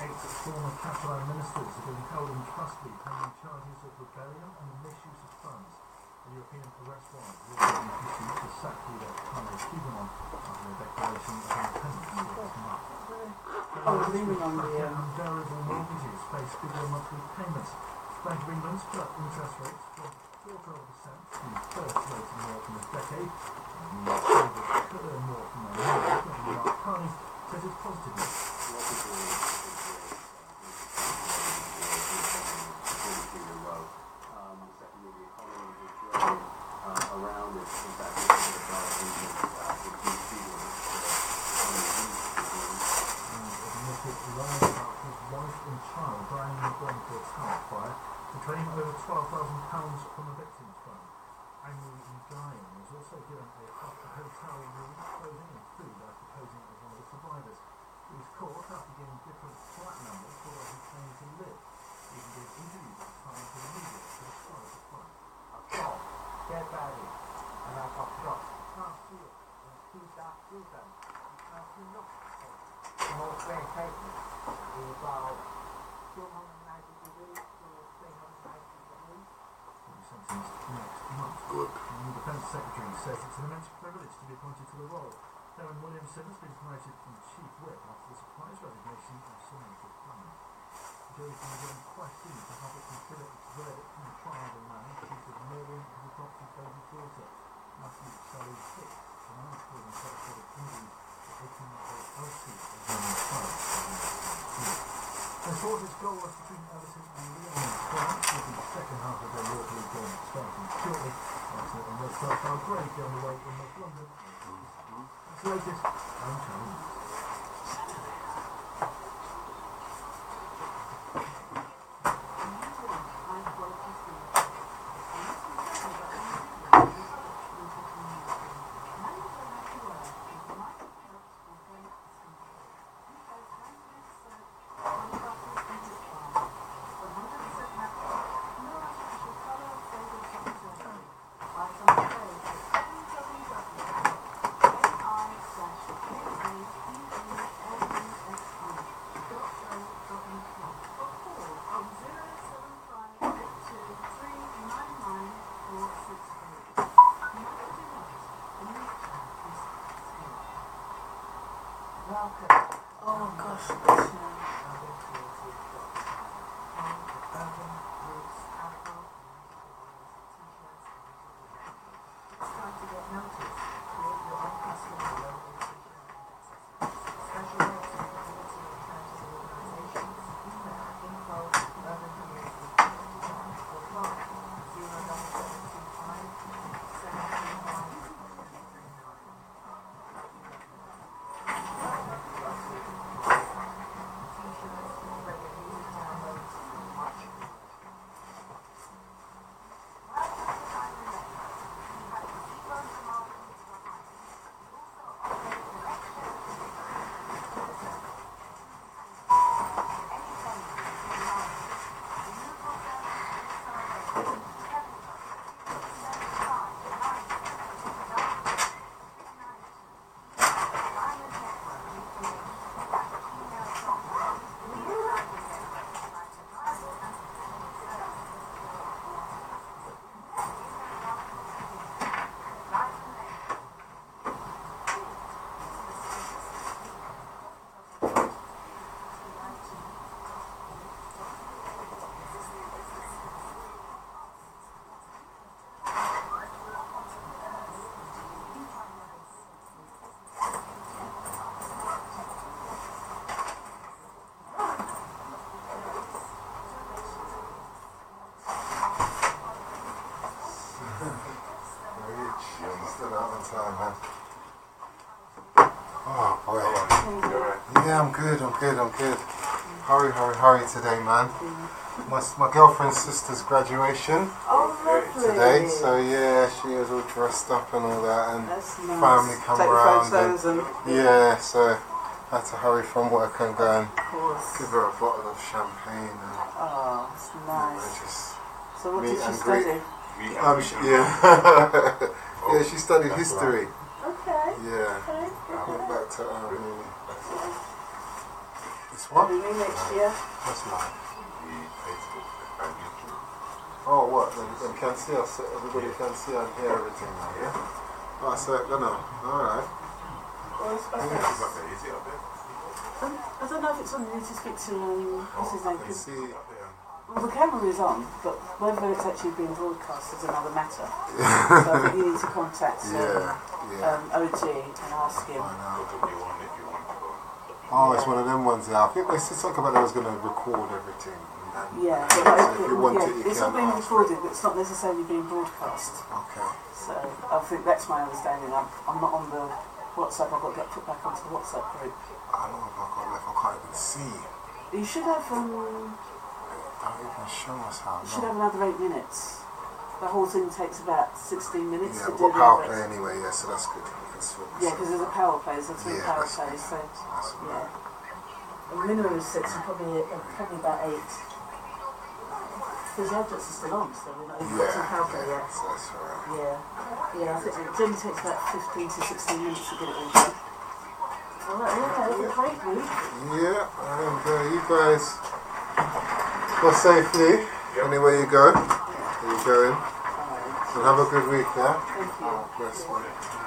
Eight former Catalan ministers have been held in custody pending charges of rebellion and misuse of funds. The European arrest warrant will be issued to sack leader Carlos Puigdemont after a declaration of independence last month. Unbearable mortgages face bigger monthly payments. Bank of England's cut interest rates from 4%, the first rate in more than a decade. And the UK could earn more from their mortgage, but Mark Carney says it's positive news. Around it, in fact, admitted lying about his wife and child dying in a Glencore tower fire to claim over £12,000 from the victim's fund. Amy Nguyen was also given a hotel room, clothing and food after posing as one of the survivors. He was caught after giving different flat numbers for where he claimed to live. He even did interviews at the time to the media to describe the flat. dead body, and I got shot. You can't see it. You can't see them. You can't see nothing. red paper is about 290 degrees to 390 degrees. Will be sentenced next month. Good. The Defence Secretary says it's an immense privilege to be appointed to the role. Darren Williamson has been promoted from Chief Whip after the surprise resignation of Senator Clement. The jury is being questioned to have it consider its verdict in the trial of a man accused of murdering his adopted baby daughter, Matthew Charlie Hicks, an unspoiled set of injuries to 18-year-old Elsie on the trial. The Forces goal was between Everton and Lyon France with the second half of their Europa League game starting shortly. Arsenal and Red Star are great on the way in North London. That's the latest home challenges. Oh gosh. Oh boy. Yeah, I'm good. Hurry today, man. My girlfriend's sister's graduation today, so yeah, she was all dressed up and all that, and That's nice. family come Take around. photos and Yeah, so I had to hurry from work and go and of course. give her a bottle of champagne. And Oh, it's nice. just So what meet did she and greet. study? Yeah, she studied history. Okay. Yeah, Okay. I went back to this one. Maybe next year. What's mine? Oh, what? Then can see us. Everybody can see and hear everything now, yeah? Oh, so alright. Well, I don't know if it's on. You need to speak to what's his name? I can see. Well, the camera is on, but whether it's actually being broadcast is another matter. So I think you need to contact OG and ask him. I know. Oh, it's one of them ones. Yeah, I think they said something about they was going to record everything. Yeah, So if you want it, you it's can all being ask recorded, but it's not necessarily being broadcast. Okay. So I think that's my understanding. I'm not on the WhatsApp. I've got to get put back onto the WhatsApp group. I don't know if I got left. I can't even see. You should have Don't even show us how. you should have another 8 minutes. The whole thing takes about 16 minutes Yeah, to we've do got the power others. play anyway, yeah, so that's good. We can swap this Yeah, up. because there's a power play, so 3 Yeah, power that's plays. So That's yeah, the minimum is 6 and probably about 8. Because the adverts are still on, so we're not even got to power play yet. So that's alright. Yeah, I think it generally takes about 15 to 16 minutes to get it all done. Alright, yeah, it was a great week. Yeah, and you guys go safely anywhere you go. Where you going? And have a good week, yeah? Thank you. Bless, man.